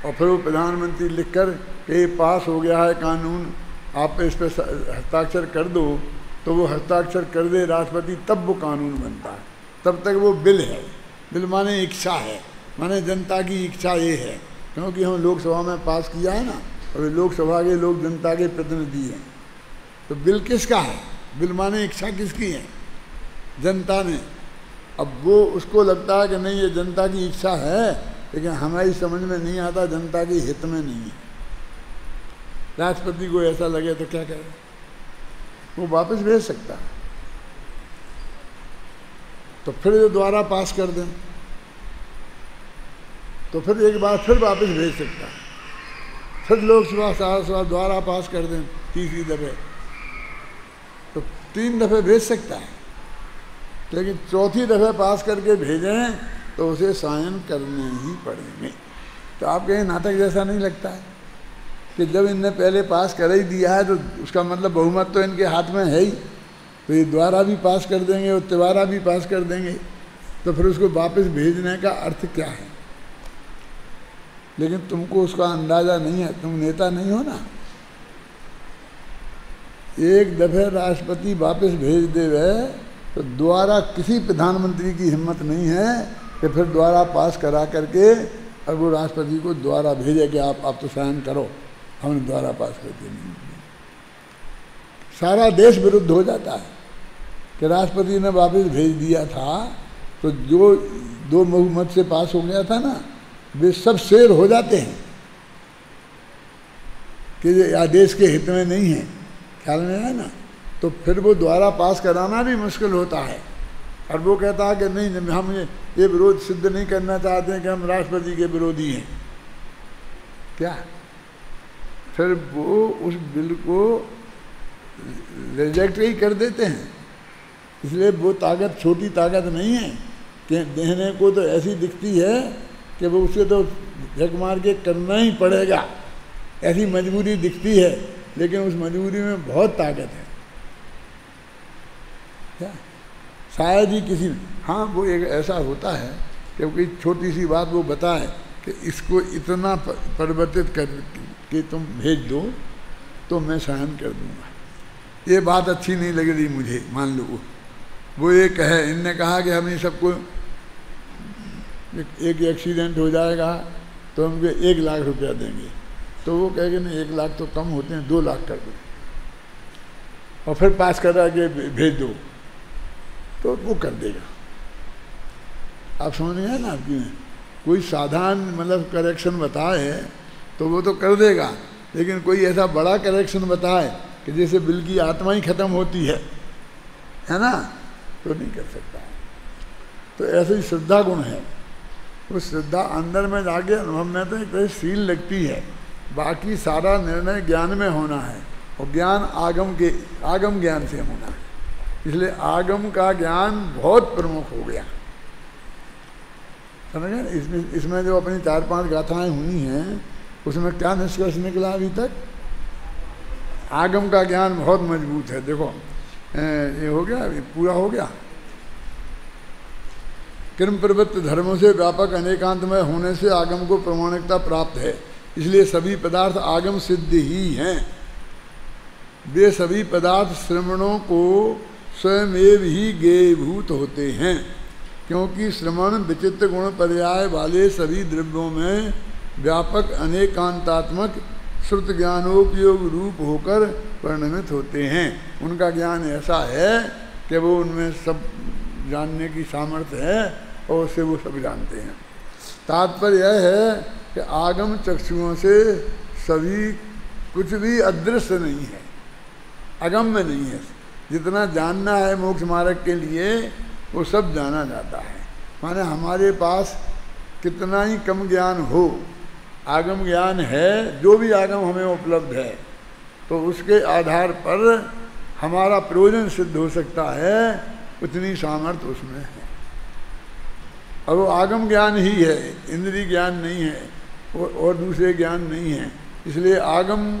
और फिर वो प्रधानमंत्री लिखकर कि पास हो गया है कानून, आप इस पर हस्ताक्षर कर दो, तो वो हस्ताक्षर कर दे राष्ट्रपति, तब वो कानून बनता है। तब तक वो बिल है। बिल माने इच्छा है, माने जनता की इच्छा ये है, क्योंकि हम लोकसभा में पास किया है ना, और लोकसभा के लोग जनता के प्रतिनिधि हैं। तो बिल किसका है? बिल माने इच्छा किसकी है? जनता ने। अब वो उसको लगता है कि नहीं ये जनता की इच्छा है, लेकिन हमारी समझ में नहीं आता, जनता के हित में नहीं है। राष्ट्रपति को ऐसा लगे तो क्या करे? वो वापस भेज सकता है। तो फिर जो द्वारा पास कर दें तो फिर एक बार फिर वापस भेज सकता है। फिर लोकसभा राज्यसभा द्वारा पास कर दें तीसरी दफे, तो 3 दफे भेज सकता है। लेकिन चौथी दफे पास करके भेजें तो उसे साइन करने ही पड़ेंगे। तो आप कहें नाटक जैसा नहीं लगता है कि जब इनने पहले पास कर ही दिया है तो उसका मतलब बहुमत तो इनके हाथ में है ही, तो ये द्वारा भी पास कर देंगे और तिवारा भी पास कर देंगे, तो फिर उसको वापस भेजने का अर्थ क्या है? लेकिन तुमको उसका अंदाज़ा नहीं है, तुम नेता नहीं हो ना। एक दफ़े राष्ट्रपति वापस भेज देवे तो द्वारा किसी प्रधानमंत्री की हिम्मत नहीं है कि फिर द्वारा पास करा करके और वो राष्ट्रपति को द्वारा भेजे कि आप तो साइन करो, हमने द्वारा पास करके नहीं। सारा देश विरुद्ध हो जाता है कि राष्ट्रपति ने वापस भेज दिया था, तो जो 2 बहुमत से पास हो गया था ना, वे सब शेर हो जाते हैं कि ये आदेश के हित में नहीं है। ख्याल में है ना? तो फिर वो द्वारा पास कराना भी मुश्किल होता है। और वो कहता है कि नहीं, हम ये विरोध सिद्ध नहीं करना चाहते हैं कि हम राष्ट्रपति के विरोधी हैं। क्या फिर वो उस बिल को रिजेक्ट ही कर देते हैं। इसलिए वो ताकत छोटी ताकत नहीं है कि देने को तो ऐसी दिखती है कि वो उसे तो झक मार के करना ही पड़ेगा, ऐसी मजबूरी दिखती है, लेकिन उस मजबूरी में बहुत ताकत है। क्या शायद ही किसी, हाँ वो एक ऐसा होता है क्योंकि छोटी सी बात वो बताए कि इसको इतना परिवर्तित कर कि तुम भेज दो तो मैं साइन कर दूंगा। ये बात अच्छी नहीं लग रही मुझे, मान लो वो ये कहे, इनने कहा कि हम ये सबको एक एक्सीडेंट हो जाएगा तो हमको 1 लाख रुपया देंगे, तो वो कहेंगे नहीं 1 लाख तो कम होते हैं, 2 लाख कर दो और फिर पास करा के भेज दो, तो वो कर देगा। आप समझ गए ना? आपकी में कोई साधारण मतलब करेक्शन बताए तो वो तो कर देगा, लेकिन कोई ऐसा बड़ा करेक्शन बताए कि जैसे बिल की आत्मा ही खत्म होती है ना, तो नहीं कर सकता। तो ऐसे ही श्रद्धा गुण है। वो श्रद्धा अंदर में जाके अनुभव में तो एक तरह सील लगती है, बाकी सारा निर्णय ज्ञान में होना है, और ज्ञान आगम ज्ञान से होना है। इसलिए आगम का ज्ञान बहुत प्रमुख हो गया, समझ गए? इसमें जो अपनी 4-5 गाथाएं हुई हैं उसमें क्या निष्कर्ष निकला अभी तक? आगम का ज्ञान बहुत मजबूत है। देखो ये हो गया, ये पूरा हो गया। कर्म प्रवृत्त धर्मों से व्यापक अनेकांतमय होने से आगम को प्रमाणिकता प्राप्त है, इसलिए सभी पदार्थ आगम सिद्ध ही हैं। वे सभी पदार्थ श्रवणों को स्वयमेव ही ज्ञेयभूत होते हैं, क्योंकि श्रवण विचित्र गुण पर्याय वाले सभी द्रव्यों में व्यापक अनेकांतात्मक श्रुत ज्ञानोपयोग रूप होकर परिणमित होते हैं। उनका ज्ञान ऐसा है कि वो उनमें सब जानने की सामर्थ्य है और उससे वो सब जानते हैं। तात्पर्य यह है कि आगम चक्षुओं से सभी कुछ भी अदृश्य नहीं है, अगम्य नहीं है। जितना जानना है मोक्ष मार्ग के लिए वो सब जाना जाता है। माने हमारे पास कितना ही कम ज्ञान हो, आगम ज्ञान है, जो भी आगम हमें उपलब्ध है, तो उसके आधार पर हमारा प्रयोजन सिद्ध हो सकता है, उतनी सामर्थ्य उसमें है। और वो आगम ज्ञान ही है, इंद्रिय ज्ञान नहीं है और दूसरे ज्ञान नहीं है। इसलिए आगम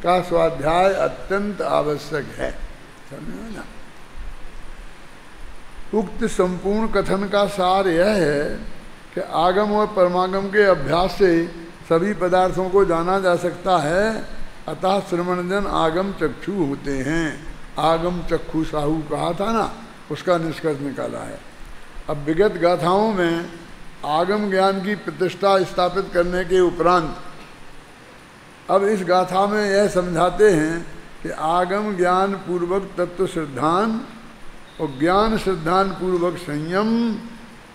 का स्वाध्याय अत्यंत आवश्यक है, समझे ना? उक्त संपूर्ण कथन का सार यह है कि आगम और परमागम के अभ्यास से सभी पदार्थों को जाना जा सकता है, अतः श्रवणजन आगम चक्षु होते हैं। आगम चक्षु साहू कहा था ना, उसका निष्कर्ष निकाला है। अब विगत गाथाओं में आगम ज्ञान की प्रतिष्ठा स्थापित करने के उपरांत अब इस गाथा में यह समझाते हैं कि आगम ज्ञान पूर्वक तत्व श्रद्धान और ज्ञान श्रद्धान पूर्वक संयम,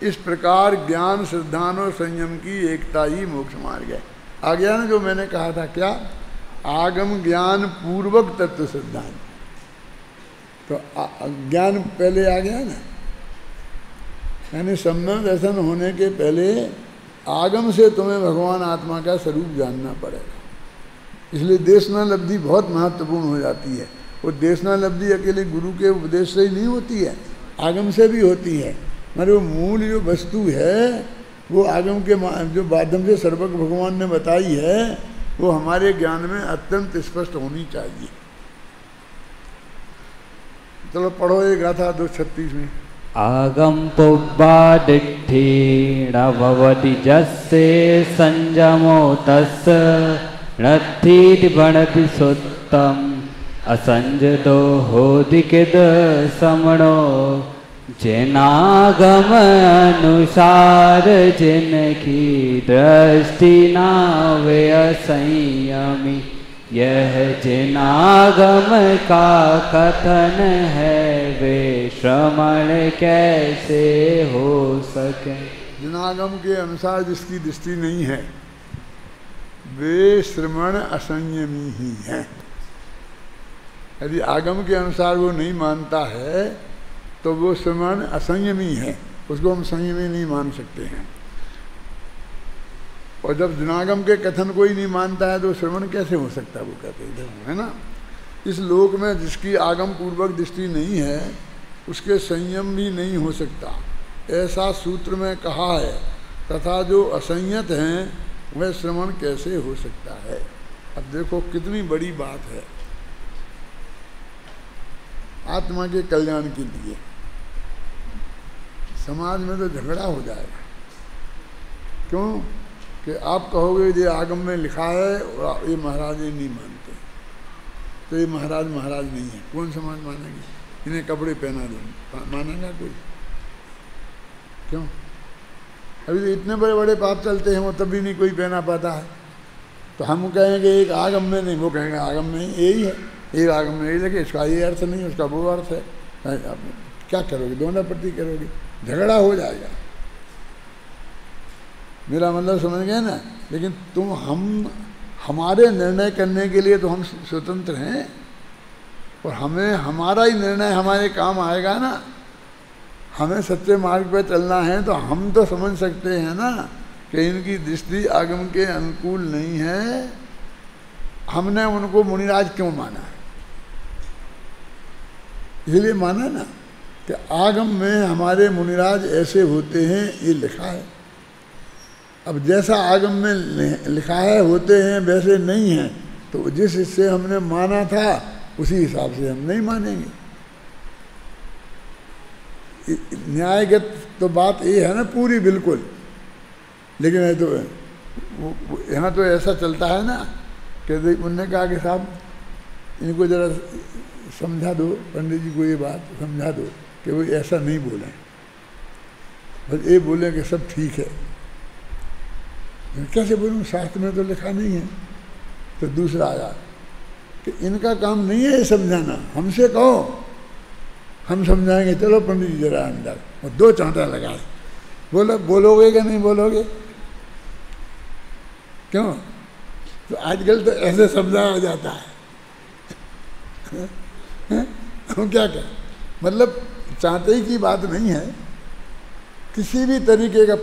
इस प्रकार ज्ञान श्रद्धान और संयम की एकता ही मोक्ष मार्ग है। आ गया ना जो मैंने कहा था, क्या? आगम ज्ञान पूर्वक तत्व श्रद्धान, तो ज्ञान पहले आ गया ना, यानी सम्यक दर्शन होने के पहले आगम से तुम्हें भगवान आत्मा का स्वरूप जानना पड़ेगा। इसलिए देशनालब्धि बहुत महत्वपूर्ण हो जाती है। वो देशनालब्धि अकेले गुरु के उपदेश से ही नहीं होती है, आगम से भी होती है। मगर वो मूल जो वस्तु है वो आगम के जो माध्यम से सर्वज्ञ भगवान ने बताई है, वो हमारे ज्ञान में अत्यंत स्पष्ट होनी चाहिए। चलो पढ़ो ये गाथा 236 में। आगम पुब्बादिट्ठी न भवति जस्से संयमो तस्य नत्थीति भणति सुत्तम असंजतो होदिकिद समणो जिनागम अनुसार जिनकी दृष्टि ना वे असंयमी, यह जिनागम का कथन है वे श्रवण कैसे हो सके। जिनागम के अनुसार जिसकी दृष्टि नहीं है वे श्रवण असंयमी ही है। यदि आगम के अनुसार वो नहीं मानता है तो वो श्रवण असंयमी है, उसको हम संयमी नहीं मान सकते हैं। और जब जिनागम के कथन को ही नहीं मानता है तो श्रवण कैसे हो सकता है, वो कहते हैं ना। इस लोक में जिसकी आगम पूर्वक दृष्टि नहीं है उसके संयम भी नहीं हो सकता, ऐसा सूत्र में कहा है। तथा जो असंयत हैं वह श्रवण कैसे हो सकता है। अब देखो कितनी बड़ी बात है आत्मा के कल्याण के लिए। समाज में तो झगड़ा हो जाएगा, क्यों कि आप कहोगे ये आगम में लिखा है और ये महाराज ये नहीं मानते, तो ये महाराज महाराज नहीं है। कौन समाज मानेगी? इन्हें कपड़े पहना दो, मानेगा कोई? क्यों? अभी तो इतने बड़े बड़े पाप चलते हैं वो तब भी नहीं कोई पहना पाता है। तो हम कहेंगे एक आगम में नहीं, वो कहेंगे आगम में यही है, एक आगम में यही लगे, इसका ये अर्थ नहीं उसका वो अर्थ है। आप क्या करोगे? दोहरापट्टी करोगे, झगड़ा हो जाएगा। मेरा मतलब समझ गए ना। लेकिन तुम हमारे निर्णय करने के लिए तो हम स्वतंत्र हैं, और हमें हमारा ही निर्णय हमारे काम आएगा ना। हमें सच्चे मार्ग पर चलना है तो हम तो समझ सकते हैं ना कि इनकी दृष्टि आगम के अनुकूल नहीं है। हमने उनको मुनिराज क्यों माना? इसलिए माना ना कि आगम में हमारे मुनिराज ऐसे होते हैं, ये लिखा है। अब जैसा आगम में लिखा है होते हैं वैसे नहीं है, तो जिस हिस्से हमने माना था उसी हिसाब से हम नहीं मानेंगे। न्यायगत तो बात ये है ना पूरी बिल्कुल, लेकिन है तो यहाँ तो ऐसा चलता है ना कि उन्होंने कहा कि साहब इनको ज़रा समझा दो, पंडित जी को ये बात समझा दो कि वो ऐसा नहीं बोलें, बस ये बोलें कि सब ठीक है। कैसे बोलूँ? शास्त्र में तो लिखा नहीं है। तो दूसरा आया कि इनका काम नहीं है ये समझाना, हमसे कहो हम समझाएंगे। चलो पंडित जी जरा अंदर, और 2 चांटा लगाए। बोलोगे कि नहीं बोलोगे? क्यों? तो आजकल तो ऐसे समझाया जाता है। हम क्या कहें? मतलब चांटे की बात नहीं है, किसी भी तरीके का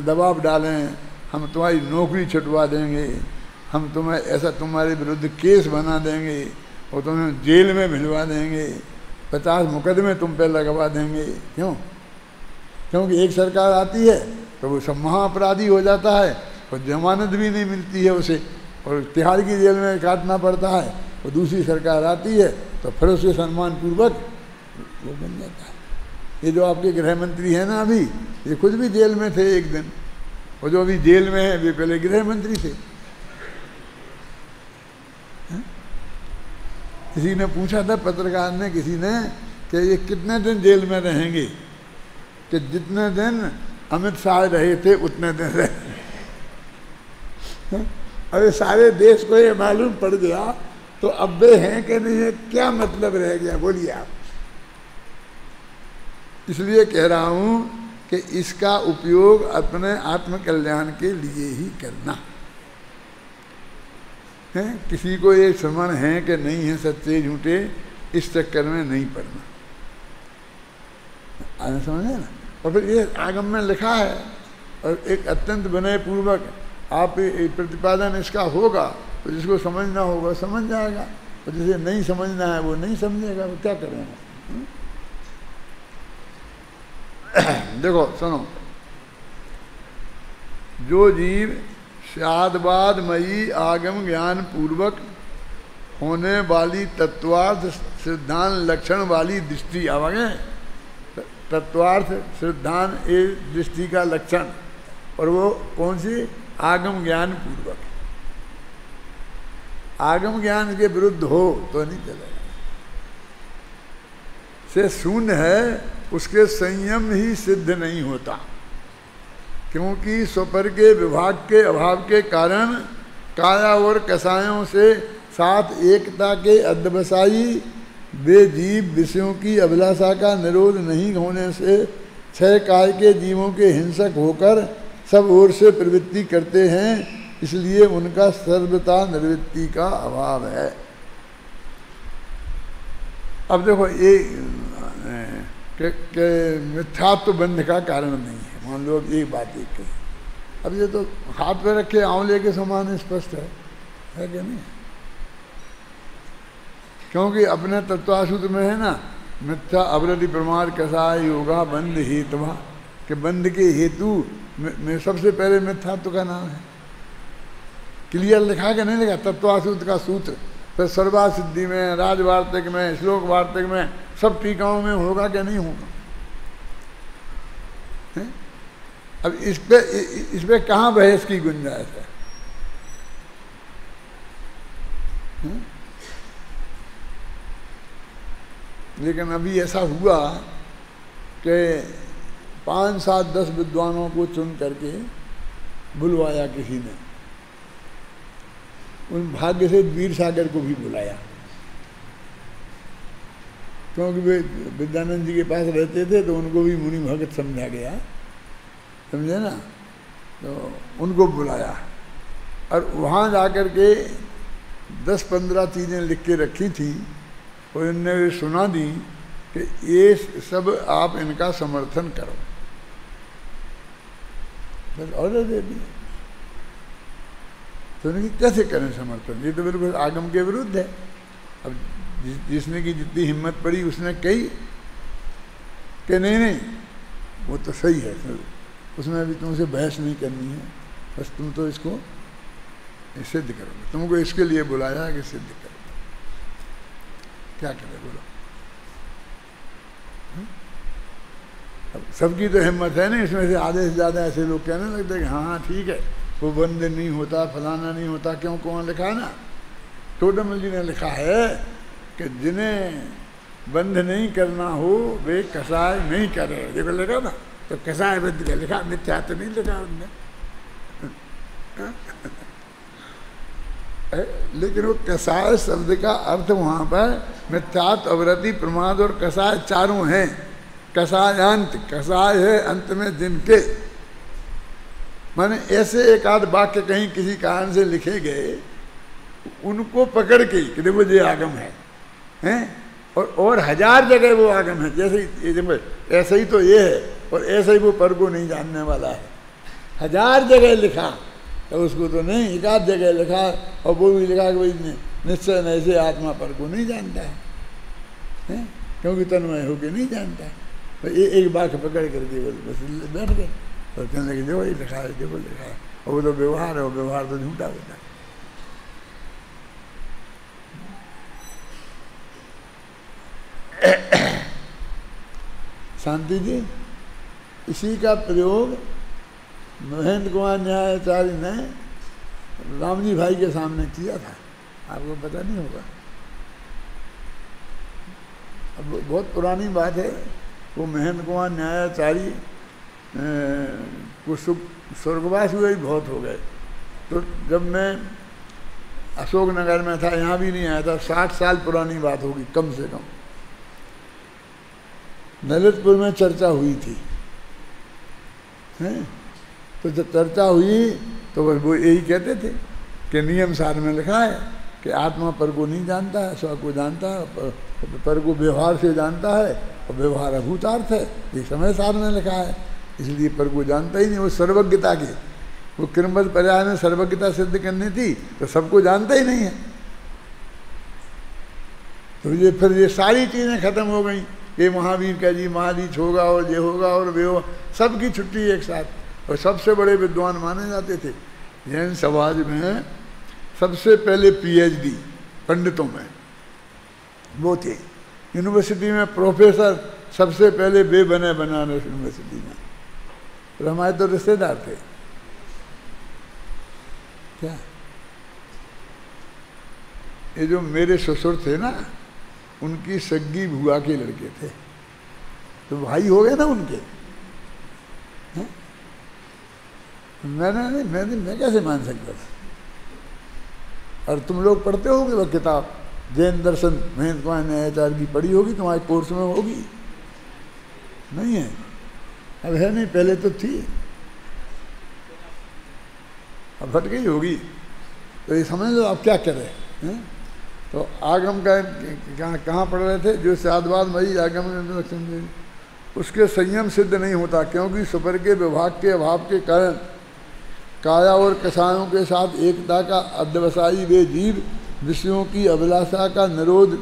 दबाव डालें, हम तुम्हारी नौकरी छुटवा देंगे, हम तुम्हें ऐसा तुम्हारे विरुद्ध केस बना देंगे और तुम्हें जेल में भिजवा देंगे, 50 मुकदमे तुम पे लगवा देंगे। क्यों? क्योंकि एक सरकार आती है तो वो सब महाअपराधी हो जाता है और जमानत भी नहीं मिलती है उसे, और तिहाड़ की जेल में काटना पड़ता है। और दूसरी सरकार आती है तो फिर उसे सम्मानपूर्वक वो बन जाता है। ये जो आपके गृह मंत्री हैं ना अभी, ये खुद भी जेल में थे एक दिन, वो जो अभी जेल में है वे पहले गृह मंत्री थे। किसी ने पूछा था, पत्रकार ने, किसी ने, कि ये कितने दिन जेल में रहेंगे? कि जितने दिन अमित शाह रहे थे उतने दिन रहे। अरे सारे देश को ये मालूम पड़ गया तो अब वे हैं कि नहीं है, क्या मतलब रह गया? बोलिए आप। इसलिए कह रहा हूं कि इसका उपयोग अपने आत्म कल्याण के लिए ही करना है। किसी को ये श्रवण है कि नहीं है, सच्चे झूठे, इस चक्कर में नहीं पड़ना। आने समझे ना? और फिर ये आगम में लिखा है और एक अत्यंत विनय पूर्वक आप प्रतिपादन इसका होगा तो जिसको समझना होगा समझ जाएगा, और जिसे नहीं समझना है वो नहीं समझेगा। वो क्या करेंगे? देखो सुनो, जो जीव शादवादमयी आगम ज्ञान पूर्वक होने वाली तत्वार्थ सिद्धांत लक्षण वाली दृष्टि, आवागे तत्वार्थ सिद्धांत ये दृष्टि का लक्षण, और वो कौन सी? आगम ज्ञान पूर्वक। आगम ज्ञान के विरुद्ध हो तो नहीं चलेगा। से शून्य है, उसके संयम ही सिद्ध नहीं होता, क्योंकि स्वपर के विभाग के अभाव के कारण काया और कसायों से साथ एकता के अध्यवसायी वे जीव विषयों की अभिलाषा का निरोध नहीं होने से छह काय के जीवों के हिंसक होकर सब ओर से प्रवृत्ति करते हैं, इसलिए उनका सर्वथा निर्वृत्ति का अभाव है। अब देखो ये के मिथ्यात्व बंध का कारण नहीं है। मान लो अब एक बात एक कही, अब ये तो हाथ पे रखे आंवले के समान स्पष्ट है कि नहीं? क्योंकि अपने तत्वासूत्र में है ना, मिथ्या अवरति प्रमाद कसाय योगा बंध हेतुवा, कि बंध के हेतु में सबसे पहले मिथ्यात्व का नाम है। क्लियर लिखा कि नहीं लिखा? तत्वासूत्र का सूत्र फिर सर्वा सिद्धि में, राजवार्तिक में, श्लोक वार्तिक में, सब टीकाओं में होगा कि नहीं होगा? है? अब इस पे कहाँ बहस की गुंजाइश है? लेकिन अभी ऐसा हुआ कि 5, 7, 10 विद्वानों को चुन करके बुलवाया किसी ने। उन भाग्य से वीर सागर को भी बुलाया, क्योंकि वे विद्यानंद जी के पास रहते थे तो उनको भी मुनि भगत समझा गया, समझे ना? तो उनको बुलाया और वहाँ जाकर के 10-15 चीज़ें लिख के रखी थी और इनने सुना दी कि ये सब आप इनका समर्थन करो, बस ऑर्डर दे दिया। तो उनकी कैसे करें समर्थन? ये तो बिल्कुल आगम के विरुद्ध है। अब जिसने की जितनी हिम्मत पड़ी उसने कही कि नहीं नहीं वो तो सही है, उसमें अभी तुमसे बहस नहीं करनी है, बस तुम तो इसको सिद्ध करोगे, तुमको इसके लिए बुलाया है कि सिद्ध करो। क्या करे बोलो? अब सबकी तो हिम्मत है नहीं, इसमें से आधे से ज़्यादा ऐसे लोग कहने लगते हैं कि हाँ हाँ ठीक है, वो बंद नहीं होता, फलाना नहीं होता। क्यों? कौन लिखा है ना? टोडरमल जी ने लिखा है कि जिन्हें बंद नहीं करना हो वे कसाय नहीं करे। देखो लिखा ना, तो कसाय बंद का लिखा, मिथ्या तो नहीं लिखा उनने। लेकिन वो कसाय शब्द का अर्थ वहाँ पर मिथ्यात, अवरति, प्रमाद और कसाय चारों हैं। कसायांत, कसाय है अंत में जिनके, माने ऐसे एक आध वाक्य कहीं किसी कारण से लिखे गए, उनको पकड़ के कि देखो ये आगम है, हैं? और 1000 जगह वो आगम है। जैसे ऐसे ही तो ये है और ऐसे ही वो पर को नहीं जानने वाला है। 1000 जगह लिखा तो उसको तो नहीं, एक आध जगह लिखा और वो भी लिखा कि भाई निश्चय ऐसे आत्मा पर को नहीं जानता है, क्योंकि तन्मय होके नहीं जानता है। तो ये एक वाक्य पकड़ करके बस बैठ गए और कहने लगे देखो ये लिखा है, देखो लिखा है। और वो तो व्यवहार है, वो व्यवहार तो झूठा होता है। शांति जी, इसी का प्रयोग महेंद्र कुमार न्यायाचार्य ने रामजी भाई के सामने किया था, आपको पता नहीं होगा। अब बहुत पुरानी बात है, वो महेंद्र कुमार न्यायाचार्य को स्वर्गवास हुए ही बहुत हो गए। तो जब मैं अशोकनगर में था, यहाँ भी नहीं आया था, 60 साल पुरानी बात होगी कम से कम, ललितपुर में चर्चा हुई थी, हैं? तो जब चर्चा हुई तो वो यही कहते थे कि नियम सार में लिखा है कि आत्मा पर को नहीं जानता है, स्व को जानता है, पर को व्यवहार से जानता है, और व्यवहार अभूतार्थ है, ये समय सार में लिखा है, इसलिए पर को जानता ही नहीं। वो सर्वज्ञता की, वो क्रमबद्ध पर्याय में सर्वज्ञता सिद्ध करनी थी, तो सबको जानता ही नहीं है। तो ये फिर ये सारी चीज़ें खत्म हो गई, ये महावीर का जी महारीच होगा और ये होगा और वे होगा, सबकी छुट्टी एक साथ। और सबसे बड़े विद्वान माने जाते थे जैन समाज में, सबसे पहले PhD पंडितों में वो थे। यूनिवर्सिटी में प्रोफेसर सबसे पहले वे बने बनारस यूनिवर्सिटी में, और हमारे तो रिश्तेदार थे। क्या ये जो मेरे ससुर थे ना, उनकी सग्गी बुआ के लड़के थे, तो भाई हो गए ना उनके। मैं कैसे मान सकता था? और तुम लोग पढ़ते होगे वह किताब, जैन दर्शन महेंद्र कुमार न्यायाचार्य की पढ़ी होगी, तुम्हारे कोर्स में होगी, नहीं है? अब है नहीं, पहले तो थी, अब हट गई होगी। तो ये समझ लो आप क्या करें, हैं? तो आगम का कहाँ पढ़ रहे थे? जो साधवाद मई आगम, उसके संयम सिद्ध नहीं होता, क्योंकि सुपर के विभाग के अभाव के कारण काया और कषायों के साथ एकता का अध्यवसायी वे जीव विषयों की अभिलाषा का निरोध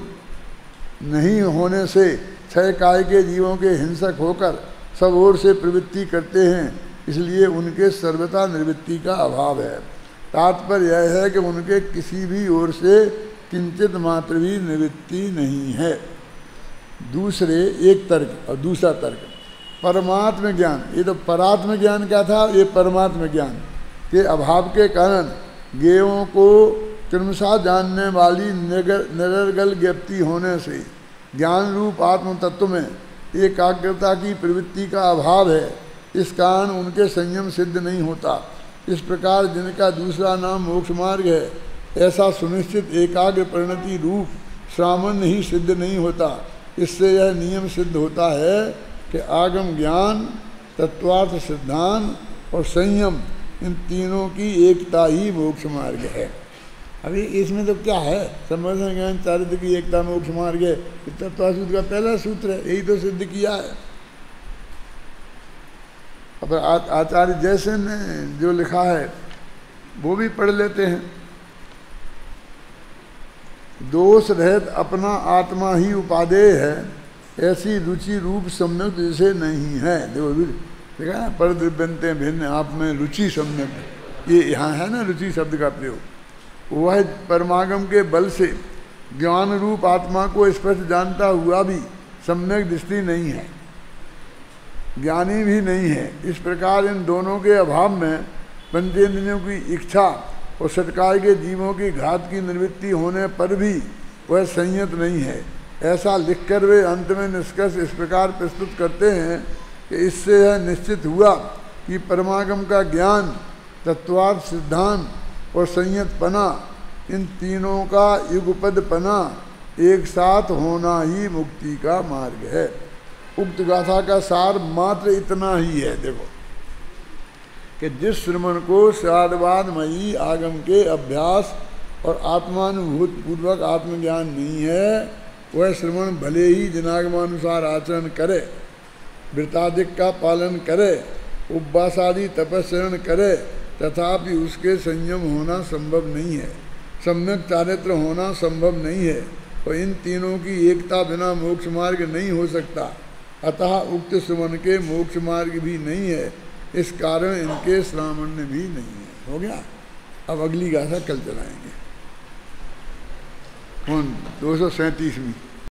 नहीं होने से क्षय काय के जीवों के हिंसक होकर सब ओर से प्रवृत्ति करते हैं, इसलिए उनके सर्वथा निवृत्ति का अभाव है। तात्पर्य यह है कि उनके किसी भी ओर से किंचित मात्र भी निवृत्ति नहीं है। दूसरे एक तर्क और दूसरा तर्क, परमात्म ज्ञान, ये तो परात्म ज्ञान क्या था, ये परमात्म ज्ञान के अभाव के कारण ज्ञेयों को क्रमशः जानने वाली निरर्गल ज्ञप्ति होने से ज्ञान रूप आत्म तत्व में एकाग्रता की प्रवृत्ति का अभाव है। इस कारण उनके संयम सिद्ध नहीं होता। इस प्रकार जिनका दूसरा नाम मोक्ष मार्ग है, ऐसा सुनिश्चित एकाग्र परिणति रूप श्रावण ही सिद्ध नहीं होता। इससे यह नियम सिद्ध होता है कि आगम ज्ञान, तत्वार्थ सिद्धांत और संयम, इन तीनों की एकता ही मोक्ष मार्ग है। अभी इसमें तो क्या है, संवर्धन ज्ञान चारित्र की एकता मोक्ष मार्ग है, तत्वासूत्र का पहला सूत्र है, यही तो सिद्ध किया है। अब आचार्य जैसे ने जो लिखा है वो भी पढ़ लेते हैं। दोष रहित अपना आत्मा ही उपादेय है, ऐसी रुचि रूप सम्यक जैसे नहीं है। देखो देखा ना, पर द्रव्यंते भिन्न आप में रुचि सम्यक, ये यहाँ है ना रुचि शब्द का प्रयोग। वह परमागम के बल से ज्ञान रूप आत्मा को स्पष्ट जानता हुआ भी सम्यक दृष्टि नहीं है, ज्ञानी भी नहीं है। इस प्रकार इन दोनों के अभाव में पंचेंद्रियों की इच्छा और सटकाय के जीवों की घात की निवृत्ति होने पर भी वह संयत नहीं है। ऐसा लिखकर वे अंत में निष्कर्ष इस प्रकार प्रस्तुत करते हैं कि इससे यह निश्चित हुआ कि परमागम का ज्ञान, तत्वार्थ सिद्धांत और संयतपना, इन तीनों का युगपदपना एक साथ होना ही मुक्ति का मार्ग है। उक्त गाथा का सार मात्र इतना ही है, देखो, कि जिस श्रमण को साधवादमयी आगम के अभ्यास और आत्मानुभूत पूर्वक आत्मज्ञान नहीं है, वह श्रमण भले ही दिनागमानुसार आचरण करे, वृतादिक का पालन करे, उपवासादि तपस्रण करे, तथापि उसके संयम होना संभव नहीं है, सम्यक चारित्र होना संभव नहीं है, और इन तीनों की एकता बिना मोक्ष मार्ग नहीं हो सकता। अतः उक्त श्रमण के मोक्ष मार्ग भी नहीं है, इस कारण इनके श्रावण्य भी नहीं है। हो गया। अब अगली गाथा कल चलाएंगे। कौन 237वीं।